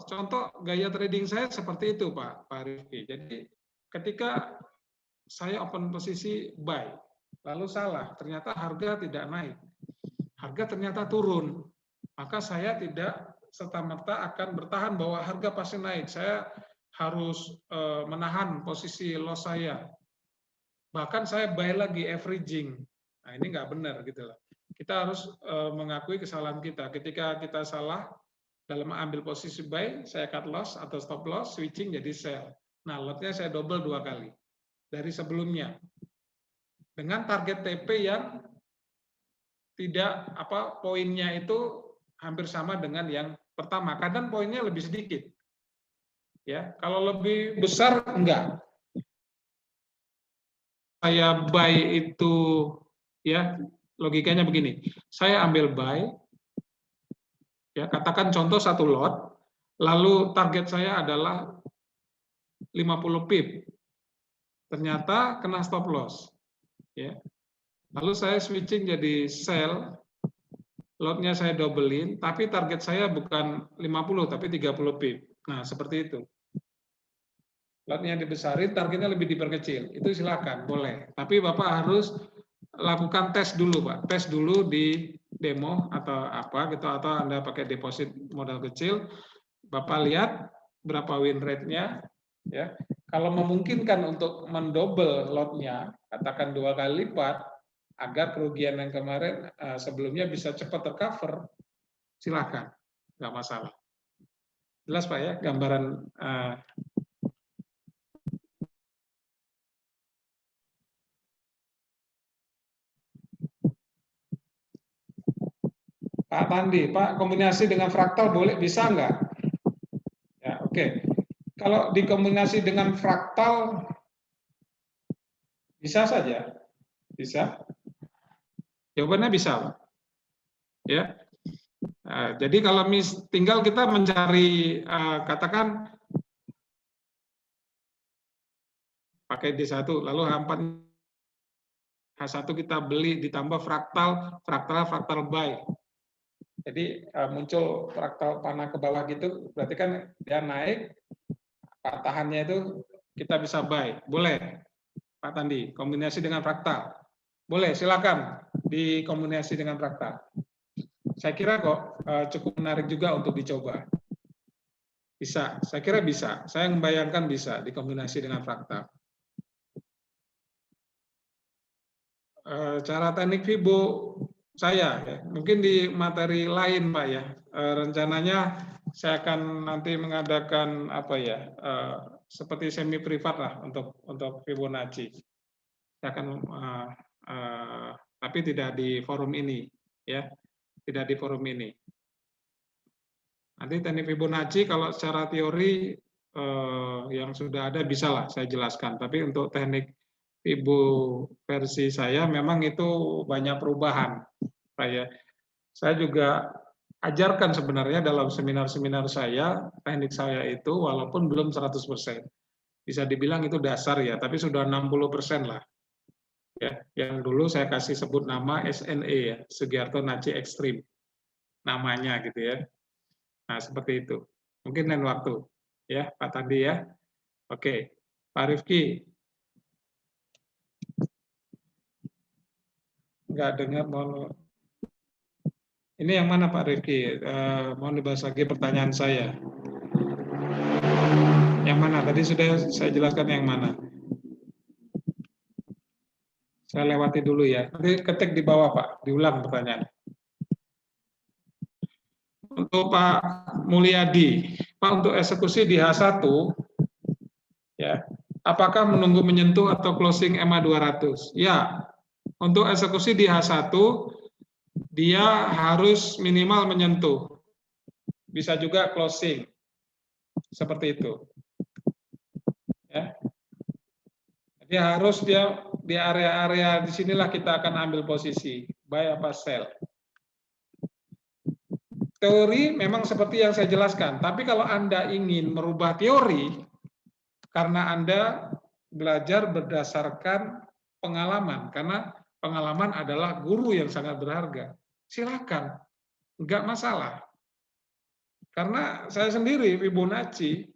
gaya trading saya seperti itu, Pak Rifki. Jadi ketika saya open posisi buy, lalu salah, ternyata harga tidak naik, harga ternyata turun, maka saya tidak serta-merta akan bertahan bahwa harga pasti naik. Saya harus menahan posisi loss saya. Bahkan saya buy lagi averaging. Nah, ini nggak benar gitu loh. Kita harus mengakui kesalahan kita. Ketika kita salah, Dalam ambil posisi buy, saya cut loss atau stop loss, switching jadi sell. Nah, lotnya saya double 2 kali dari sebelumnya. Dengan target TP yang tidak poinnya itu hampir sama dengan yang pertama. Kadang poinnya lebih sedikit. Ya, kalau lebih besar enggak. Saya buy itu ya, logikanya begini. Saya ambil buy, ya, katakan contoh 1 lot, lalu target saya adalah 50 pip. Ternyata kena stop loss. Ya. Lalu saya switching jadi sell, lotnya saya doublein, tapi target saya bukan 50 tapi 30 pip. Nah, seperti itu. Lotnya dibesarin, targetnya lebih diperkecil. Itu silakan, boleh. Tapi Bapak harus lakukan tes dulu, Pak. Tes dulu di demo atau apa gitu, atau Anda pakai deposit modal kecil. Bapak lihat berapa win rate-nya, ya. Kalau memungkinkan untuk mendouble lotnya, katakan 2 kali lipat, agar kerugian yang kemarin sebelumnya bisa cepat tercover, silakan, nggak masalah. Jelas Pak ya, gambaran Pak Tandi, Pak, kombinasi dengan fraktal boleh, bisa nggak? Ya, oke. Kalau dikombinasi dengan fraktal, bisa saja. Bisa. Jawabannya bisa, Pak. Ya. Nah, jadi kalau tinggal kita mencari, katakan, pakai D1, lalu H4, H1 kita beli, ditambah fraktal buy. Jadi muncul fraktal panah ke bawah gitu, berarti kan dia naik, patahannya itu kita bisa buy. Boleh, Pak Tandi, kombinasi dengan fraktal. Boleh, silakan dikombinasi dengan fraktal. Saya kira kok cukup menarik juga untuk dicoba. Bisa, saya kira bisa. Saya membayangkan bisa dikombinasi dengan fraktal. Cara teknik Fibo saya, ya. Mungkin di materi lain Pak ya. Rencananya saya akan nanti mengadakan apa ya, seperti semi privat lah untuk Fibonacci. Saya akan, tapi tidak di forum ini, ya, tidak di forum ini. Nanti teknik Fibonacci kalau secara teori yang sudah ada bisa lah saya jelaskan. Tapi untuk teknik Fibo versi saya memang itu banyak perubahan. Saya juga ajarkan sebenarnya dalam seminar-seminar saya, teknik saya itu walaupun belum 100%. Bisa dibilang itu dasar ya, tapi sudah 60% lah. Ya, yang dulu saya kasih sebut nama SNE ya, Sugiarto Naci Ekstrim. Namanya gitu ya. Nah, seperti itu. Mungkin lain waktu. Ya, Pak Tandi ya. Oke. Pak Rifki. Enggak dengar, mohon. Ini yang mana Pak Rifki? Mohon dibahas lagi pertanyaan saya. Yang mana? Tadi sudah saya jelaskan yang mana. Saya lewati dulu ya. Nanti ketik di bawah Pak, diulang pertanyaan. Untuk Pak Mulyadi, Pak, untuk eksekusi di H1, ya, apakah menunggu menyentuh atau closing EMA 200? Ya, untuk eksekusi di H1, dia harus minimal menyentuh. Bisa juga closing. Seperti itu. Ya. Jadi harus dia di area-area di sinilah kita akan ambil posisi, buy apa sell. Teori memang seperti yang saya jelaskan, tapi kalau Anda ingin merubah teori, karena Anda belajar berdasarkan pengalaman, karena pengalaman adalah guru yang sangat berharga. Silakan, enggak masalah. Karena saya sendiri, Fibonacci,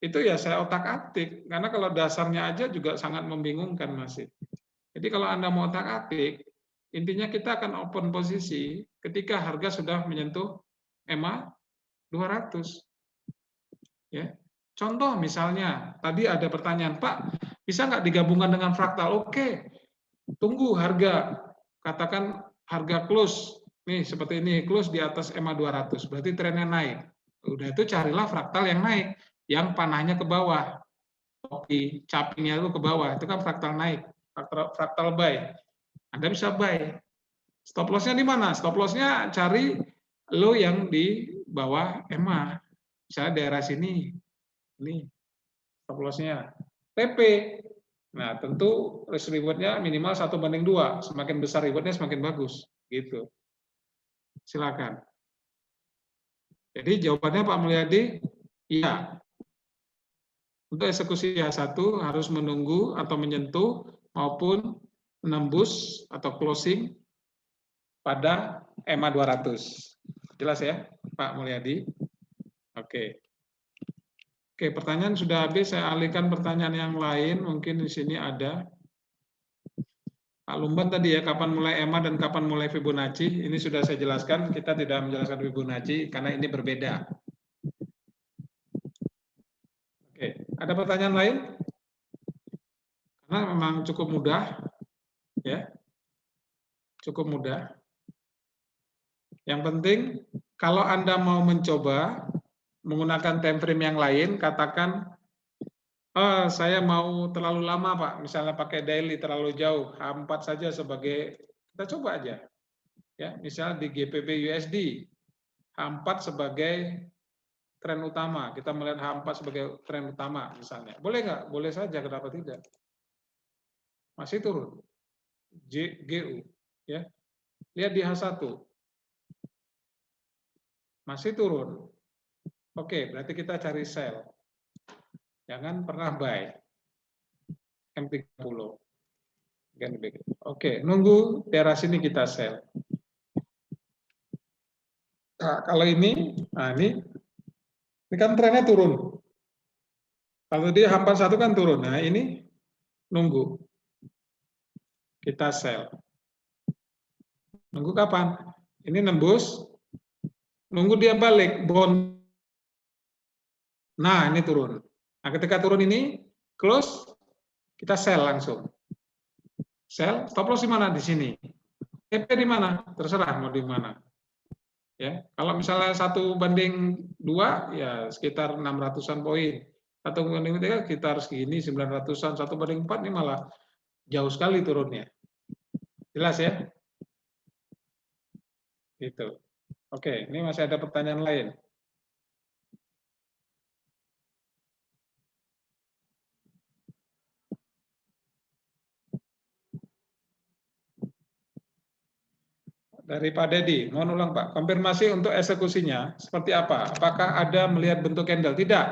itu ya saya otak-atik, karena kalau dasarnya aja juga sangat membingungkan masih. Jadi kalau Anda mau otak-atik, intinya kita akan open posisi ketika harga sudah menyentuh EMA 200. Ya. Contoh misalnya, tadi ada pertanyaan, Pak, bisa nggak digabungkan dengan fraktal? Oke, tunggu harga, katakan harga close, nih seperti ini, close di atas EMA 200, berarti trennya naik. Udah itu carilah fraktal yang naik, yang panahnya ke bawah. Topi capingnya itu ke bawah, itu kan fraktal naik, fraktal buy. Anda bisa buy. Stop loss-nya di mana? Stop loss-nya cari lo yang di bawah EMA. Misalnya daerah sini. Ini stop loss-nya. TP. Nah, tentu risk reward-nya minimal 1/2. Semakin besar reward-nya semakin bagus. Gitu. Silakan. Jadi jawabannya Pak Mulyadi, iya. Untuk eksekusi H1 harus menunggu atau menyentuh maupun menembus atau closing pada EMA 200. Jelas ya, Pak Mulyadi? Oke. Oke, pertanyaan sudah habis, saya alihkan pertanyaan yang lain, mungkin di sini ada. Pak Lumban tadi ya, kapan mulai EMA dan kapan mulai Fibonacci, ini sudah saya jelaskan, kita tidak menjelaskan Fibonacci karena ini berbeda. Oke, ada pertanyaan lain? Karena memang cukup mudah, ya, cukup mudah. Yang penting, kalau Anda mau mencoba menggunakan time frame yang lain, katakan, oh, saya mau terlalu lama Pak, misalnya pakai daily terlalu jauh, H4 saja sebagai, kita coba aja. Ya, misal di GBP USD, H4 sebagai tren utama, kita melihat H4 sebagai tren utama misalnya. Boleh nggak? Boleh saja, kenapa tidak? Masih turun. GU, ya. Lihat di H1. Masih turun. Oke, berarti kita cari sell. Jangan pernah buy. M30. Oke, nunggu daerah sini kita sell. Nah, kalau ini, nah ini kan trennya turun. Kalau dia H41 kan turun. Nah, ini nunggu. Kita sell. Nunggu kapan? Ini nembus. Nunggu dia balik. Bond. Nah, ini turun. Nah, ketika turun ini, close, kita sell langsung. Sell, stop loss di mana? Di sini. TP di mana? Terserah mau di mana. Ya, kalau misalnya 1/2, ya sekitar 600-an poin. 1/3 sekitar segini 900-an. 1/4 ini malah jauh sekali turunnya. Jelas ya? Gitu. Oke, ini masih ada pertanyaan lain. Dari Pak Dedi, mohon ulang Pak, konfirmasi untuk eksekusinya seperti apa? Apakah ada melihat bentuk candle? Tidak,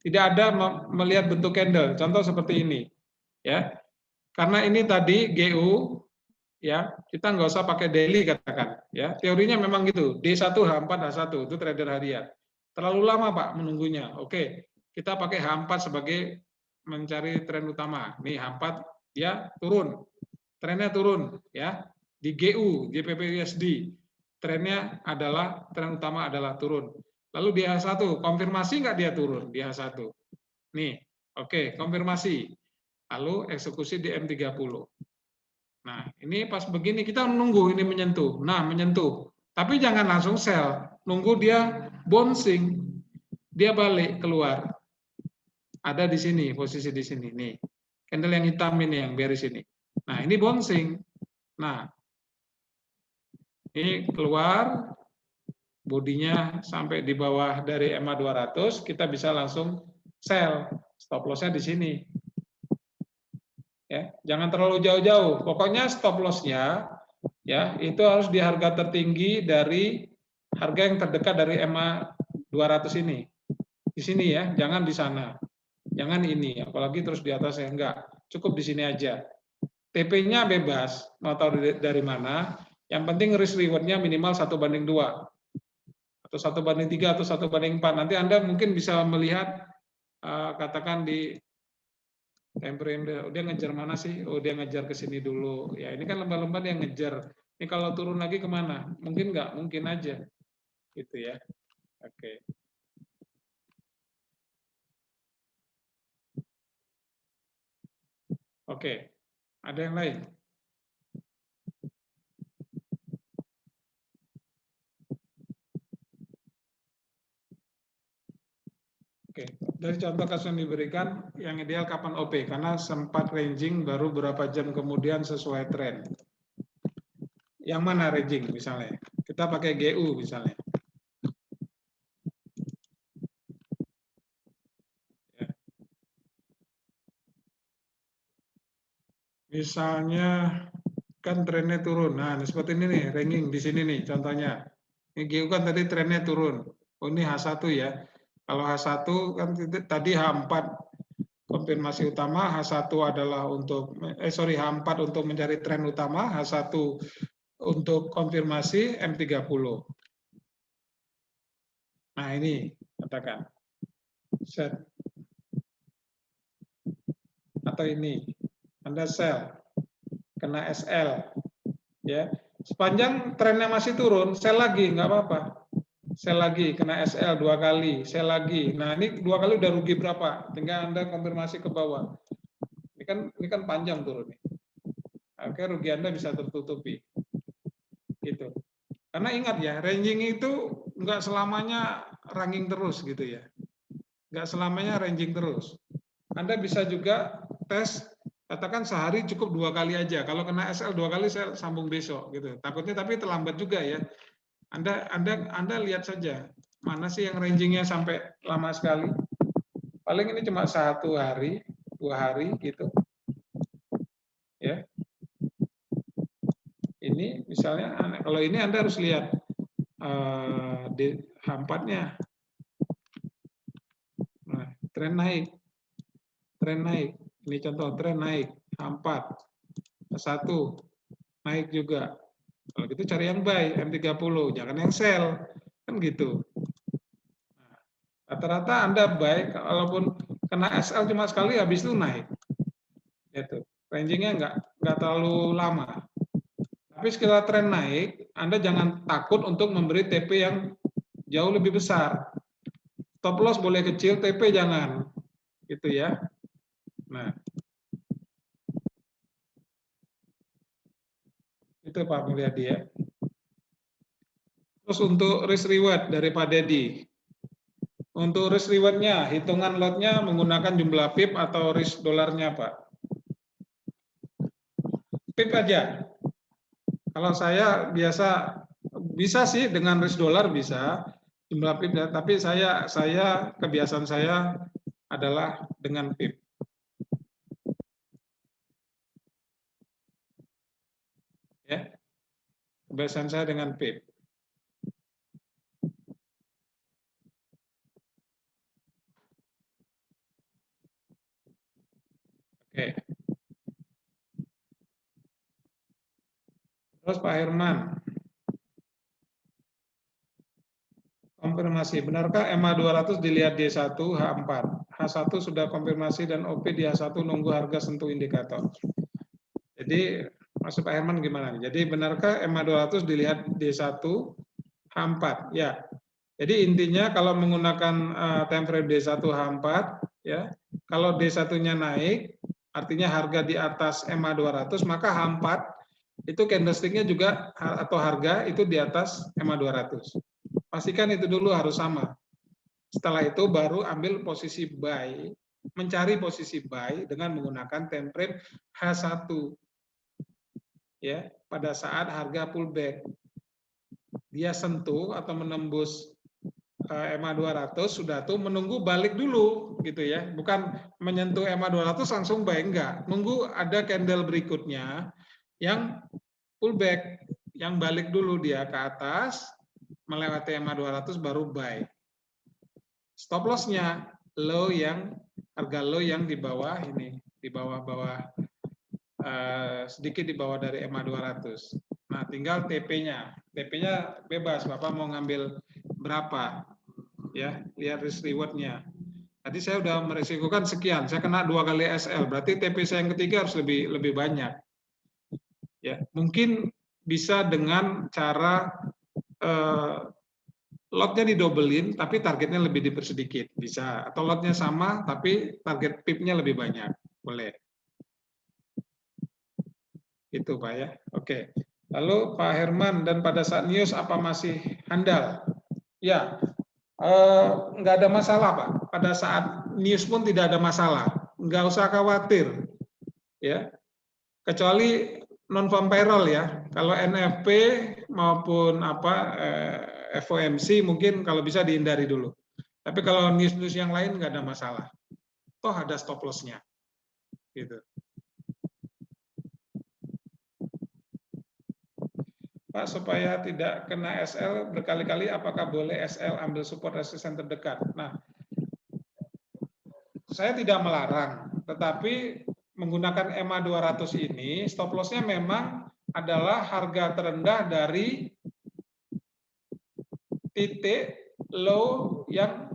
tidak ada melihat bentuk candle. Contoh seperti ini, ya. Karena ini tadi GU, ya, kita nggak usah pakai daily katakan, ya. Teorinya memang gitu, D1 H4 H1 itu trader harian. Terlalu lama Pak menunggunya. Oke, kita pakai H4 sebagai mencari tren utama. Nih H4 dia turun, trennya turun, ya. Di GU, GBP USD, trennya adalah, tren utama adalah turun. Lalu di H1, konfirmasi nggak dia turun di H1? Nih, oke, konfirmasi. Lalu eksekusi di M30. Nah, ini pas begini kita menunggu ini menyentuh. Nah, menyentuh. Tapi jangan langsung sell. Nunggu dia bouncing. Dia balik keluar. Ada di sini, posisi di sini. Nih, candle yang hitam ini, yang bearish ini. Nah, ini bouncing. Nah, ini keluar, bodinya sampai di bawah dari EMA 200, kita bisa langsung sell. Stop loss-nya di sini. Ya, jangan terlalu jauh-jauh. Pokoknya stop loss-nya ya itu harus di harga tertinggi dari harga yang terdekat dari EMA 200 ini. Di sini ya, jangan di sana. Jangan ini, apalagi terus di atasnya enggak. Cukup di sini aja. TP-nya bebas, mau tahu dari mana. Yang penting risk reward-nya minimal 1/2 atau 1/3 atau 1/4. Nanti Anda mungkin bisa melihat katakan di time frame dia ngejar mana sih? Oh, dia ngejar ke sini dulu. Ya, ini kan lembah-lembah yang ngejar. Ini kalau turun lagi kemana? Mungkin nggak? Mungkin aja. Gitu ya. Oke. Oke. Ada yang lain? Oke, dari contoh kasus yang diberikan, yang ideal kapan OP? Karena sempat ranging baru berapa jam kemudian sesuai tren. Yang mana ranging misalnya? Kita pakai GU misalnya. Ya. Misalnya kan trennya turun. Nah, seperti ini nih, ranging di sini nih contohnya. Ini GU kan tadi trennya turun. Oh, ini H1 ya. Kalau H1 kan tadi H4 konfirmasi utama, H1 adalah untuk H4 untuk mencari tren utama, H1 untuk konfirmasi, M30. Nah, ini katakan set atau ini Anda sell kena SL ya. Sepanjang trennya masih turun, sell lagi nggak apa-apa. Sell lagi kena SL 2 kali, sell lagi. Nah, ini 2 kali udah rugi berapa? Tinggal Anda konfirmasi ke bawah. Ini kan panjang turun nih. Oke, rugi Anda bisa tertutupi. Gitu. Karena ingat ya, ranging itu nggak selamanya ranking terus gitu ya. Nggak selamanya ranging terus. Anda bisa juga tes, katakan sehari cukup 2 kali aja. Kalau kena SL 2 kali saya sambung besok gitu. Takutnya tapi terlambat juga ya. Anda lihat saja mana sih yang rangingnya sampai lama sekali. Paling ini cuma 1 hari, 2 hari gitu. Ya. Ini misalnya kalau ini Anda harus lihat di H4-nya. Nah, tren naik. Tren naik. Ini contoh tren naik. H4. H1 naik juga. Kalau gitu cari yang buy, M30, jangan yang sell. Kan gitu. Rata-rata Anda buy, kalaupun kena SL cuma sekali, habis itu naik. Gitu. Rangingnya nggak terlalu lama. Tapi setelah tren naik, Anda jangan takut untuk memberi TP yang jauh lebih besar. Stop loss boleh kecil, TP jangan. Gitu ya. Nah, itu Pak Mulyadi ya. Terus untuk risk reward dari Pak Dedi. Untuk risk reward-nya, hitungan lot-nya menggunakan jumlah pip atau risk dolarnya, Pak? Pip aja. Kalau saya biasa bisa sih dengan risk dolar bisa jumlah pip, tapi saya kebiasaan saya adalah dengan pip. Ya. Kebiasaan saya dengan pip. Oke. Terus Pak Herman, konfirmasi, benarkah EMA 200 dilihat D1, H4? H1 sudah konfirmasi dan OP di H1 nunggu harga sentuh indikator. Jadi, maksud Pak Herman gimana? Jadi, benarkah EMA 200 dilihat D1, H4? Ya. Jadi intinya kalau menggunakan time frame D1, H4, ya, kalau D1-nya naik, artinya harga di atas EMA 200, maka H4 itu candlestick-nya juga atau harga itu di atas EMA 200. Pastikan itu dulu harus sama. Setelah itu baru ambil posisi buy, mencari posisi buy dengan menggunakan time frame H1. Ya, pada saat harga pullback dia sentuh atau menembus EMA 200 sudah tuh menunggu balik dulu gitu ya. Bukan menyentuh EMA 200 langsung buy, enggak. Nunggu ada candle berikutnya yang pullback, yang balik dulu dia ke atas melewati EMA 200 baru buy. Stop loss-nya low yang harga low yang di bawah ini, di bawah-bawah sedikit di bawah dari EMA 200. Nah, tinggal TP-nya. TP-nya bebas, Bapak mau ngambil berapa? Ya, lihat risk reward-nya. Tadi saya sudah meresikokan sekian, saya kena 2 kali SL, berarti TP saya yang ketiga harus lebih banyak. Ya, mungkin bisa dengan cara lotnya didobelin, tapi targetnya lebih dipersedikit, bisa. Atau lotnya sama, tapi target pip-nya lebih banyak, boleh. Itu Pak ya. Oke. Lalu Pak Herman dan pada saat news apa masih handal? Ya, nggak ada masalah Pak. pada saat news pun tidak ada masalah, nggak usah khawatir, ya. Kecuali non farm payroll ya. Kalau NFP maupun FOMC mungkin kalau bisa dihindari dulu. Tapi kalau news-news yang lain nggak ada masalah. Toh ada stop loss-nya, gitu. Pak, supaya tidak kena SL berkali-kali, apakah boleh SL ambil support resisten terdekat? Nah, saya tidak melarang, tetapi menggunakan EMA 200 ini, stop loss-nya memang adalah harga terendah dari titik low yang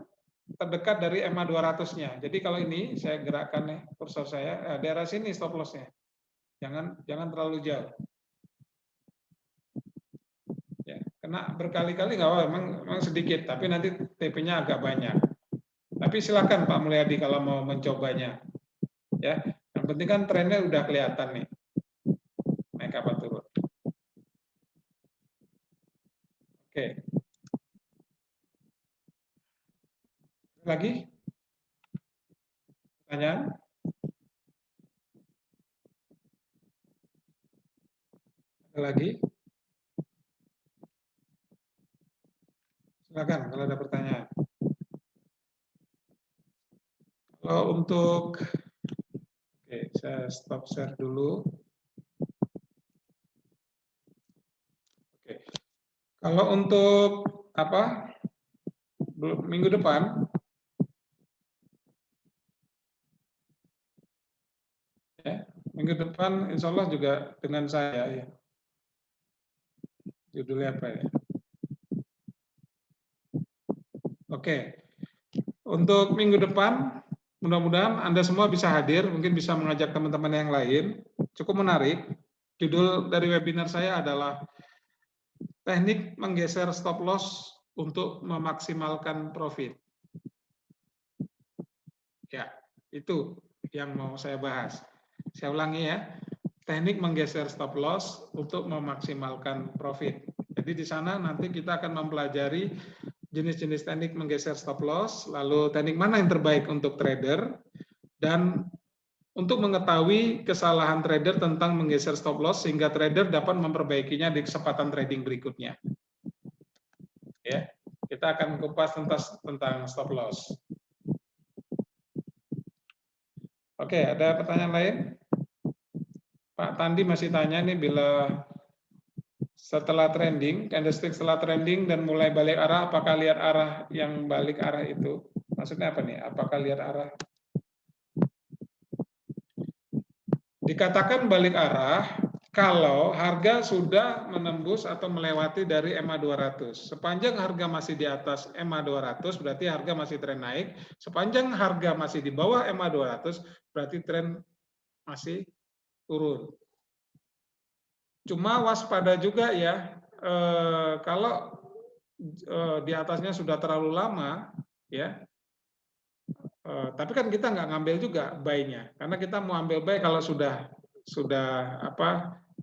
terdekat dari EMA 200-nya. Jadi kalau ini, saya gerakkan nih kursor saya, daerah sini stop loss-nya. Jangan terlalu jauh. Ya, kena berkali-kali nggak apa, memang sedikit, tapi nanti TP-nya agak banyak. Tapi silakan Pak Mulyadi kalau mau mencobanya. Ya, yang penting kan trennya udah kelihatan nih. Naik apa turun. Oke. Lagi? Pertanyaan? Ada lagi? Silakan kalau ada pertanyaan. Kalau untuk, oke, saya stop share dulu. Oke. Kalau untuk minggu depan, ya, minggu depan insya Allah juga dengan saya ya. Judulnya apa ya? Oke. Untuk minggu depan, mudah-mudahan Anda semua bisa hadir, mungkin bisa mengajak teman-teman yang lain. Cukup menarik. Judul dari webinar saya adalah teknik menggeser stop loss untuk memaksimalkan profit. Ya, itu yang mau saya bahas. Saya ulangi ya, teknik menggeser stop loss untuk memaksimalkan profit. Jadi di sana nanti kita akan mempelajari jenis-jenis teknik menggeser stop loss, lalu teknik mana yang terbaik untuk trader, dan untuk mengetahui kesalahan trader tentang menggeser stop loss sehingga trader dapat memperbaikinya di kesempatan trading berikutnya. Ya, kita akan kupas tentang stop loss. Oke, ada pertanyaan lain? Pak Tandi masih tanya nih, bila setelah trending, candlestick setelah trending dan mulai balik arah, apakah lihat arah yang balik arah itu? Maksudnya apa nih? Apakah lihat arah? Dikatakan balik arah kalau harga sudah menembus atau melewati dari EMA 200. Sepanjang harga masih di atas EMA 200 berarti harga masih tren naik. Sepanjang harga masih di bawah EMA 200 berarti tren masih turun. Cuma waspada juga ya, kalau di atasnya sudah terlalu lama, ya. Tapi kan kita nggak ngambil juga buy-nya, karena kita mau ambil buy kalau sudah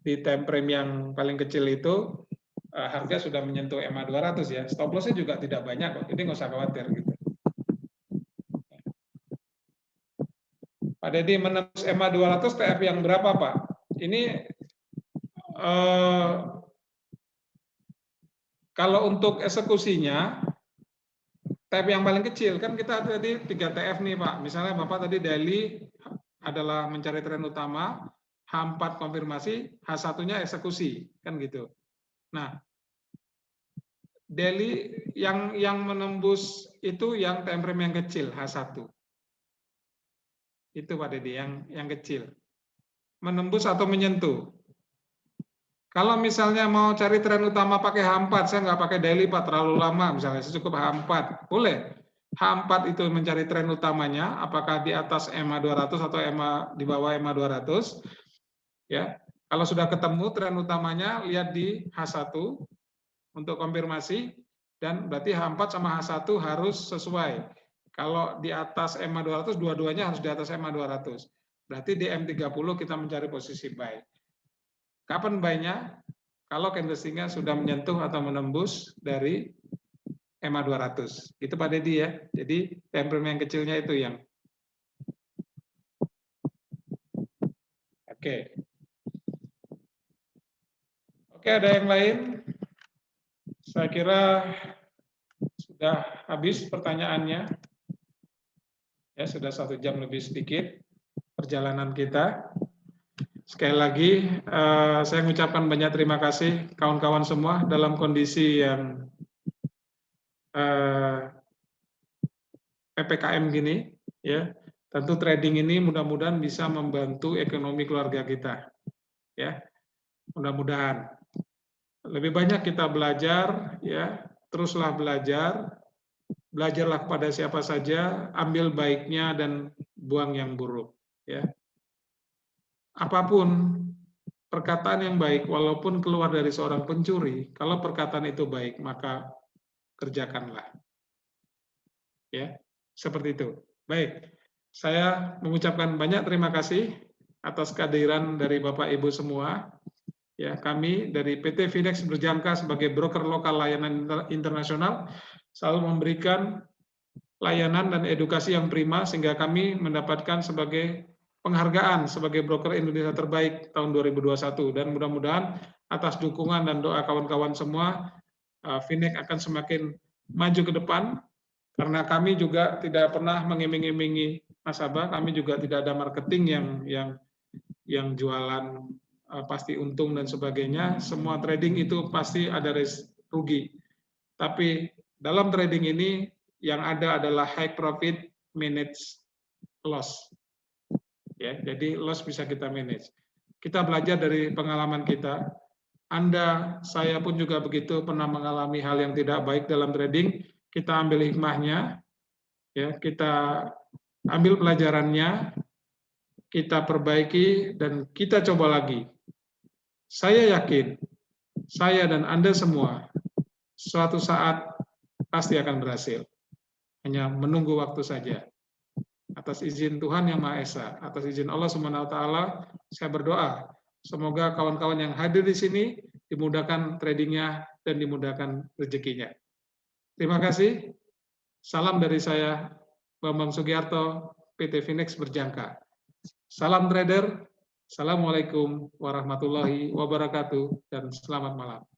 di time frame yang paling kecil itu harga sudah menyentuh EMA 200 ya. Stop loss-nya juga tidak banyak kok, jadi nggak usah khawatir gitu. Pak Deddy, menembus EMA 200 TF yang berapa Pak? Ini kalau untuk eksekusinya TF yang paling kecil kan kita tadi 3 TF nih Pak. Misalnya Bapak tadi daily adalah mencari tren utama, H4 konfirmasi, H1-nya eksekusi, kan gitu. Nah, daily yang menembus itu yang time frame yang kecil, H1. Itu Pak Deddy, yang kecil. Menembus atau menyentuh. Kalau misalnya mau cari tren utama pakai H4, saya nggak pakai daily Pak, terlalu lama misalnya, saya cukup H4. Boleh. H4 itu mencari tren utamanya, apakah di atas EMA 200 atau EMA di bawah EMA 200. Ya. Kalau sudah ketemu tren utamanya, lihat di H1 untuk konfirmasi, dan berarti H4 sama H1 harus sesuai. Kalau di atas EMA 200, dua-duanya harus di atas EMA 200. Berarti di M30 kita mencari posisi buy. Kapan buy-nya? Kalau candlestick-nya sudah menyentuh atau menembus dari EMA 200. Itu Pak Dedi ya. Jadi time frame yang kecilnya itu yang. Oke. Oke, ada yang lain? Saya kira sudah habis pertanyaannya. Ya, sudah 1 jam lebih sedikit perjalanan kita. Sekali lagi, saya mengucapkan banyak terima kasih kawan-kawan semua dalam kondisi yang PPKM gini, ya. Tentu trading ini mudah-mudahan bisa membantu ekonomi keluarga kita, ya. Mudah-mudahan lebih banyak kita belajar, ya. Teruslah belajar, belajarlah kepada siapa saja, ambil baiknya dan buang yang buruk, ya. Apapun perkataan yang baik, walaupun keluar dari seorang pencuri, kalau perkataan itu baik, maka kerjakanlah. Ya, seperti itu. Baik, saya mengucapkan banyak terima kasih atas kehadiran dari Bapak Ibu semua. Ya, kami dari PT Finex Berjangka sebagai broker lokal layanan internasional selalu memberikan layanan dan edukasi yang prima sehingga kami mendapatkan sebagai penghargaan sebagai broker Indonesia terbaik tahun 2021 dan mudah-mudahan atas dukungan dan doa kawan-kawan semua Finex akan semakin maju ke depan karena kami juga tidak pernah mengiming-imingi nasabah, kami juga tidak ada marketing yang jualan pasti untung dan sebagainya. Semua trading itu pasti ada rugi. Tapi dalam trading ini yang ada adalah high profit manage loss. Ya, jadi loss bisa kita manage. Kita belajar dari pengalaman kita. Anda, saya pun juga begitu pernah mengalami hal yang tidak baik dalam trading. Kita ambil hikmahnya, ya, kita ambil pelajarannya, kita perbaiki dan kita coba lagi. Saya yakin, saya dan Anda semua suatu saat pasti akan berhasil. Hanya menunggu waktu saja. Atas izin Tuhan Yang Maha Esa, atas izin Allah Subhanahu wa taala, saya berdoa semoga kawan-kawan yang hadir di sini dimudahkan tradingnya dan dimudahkan rezekinya. Terima kasih. Salam dari saya, Bambang Sugiarto, PT Finex Berjangka. Salam trader. Assalamualaikum warahmatullahi wabarakatuh dan selamat malam.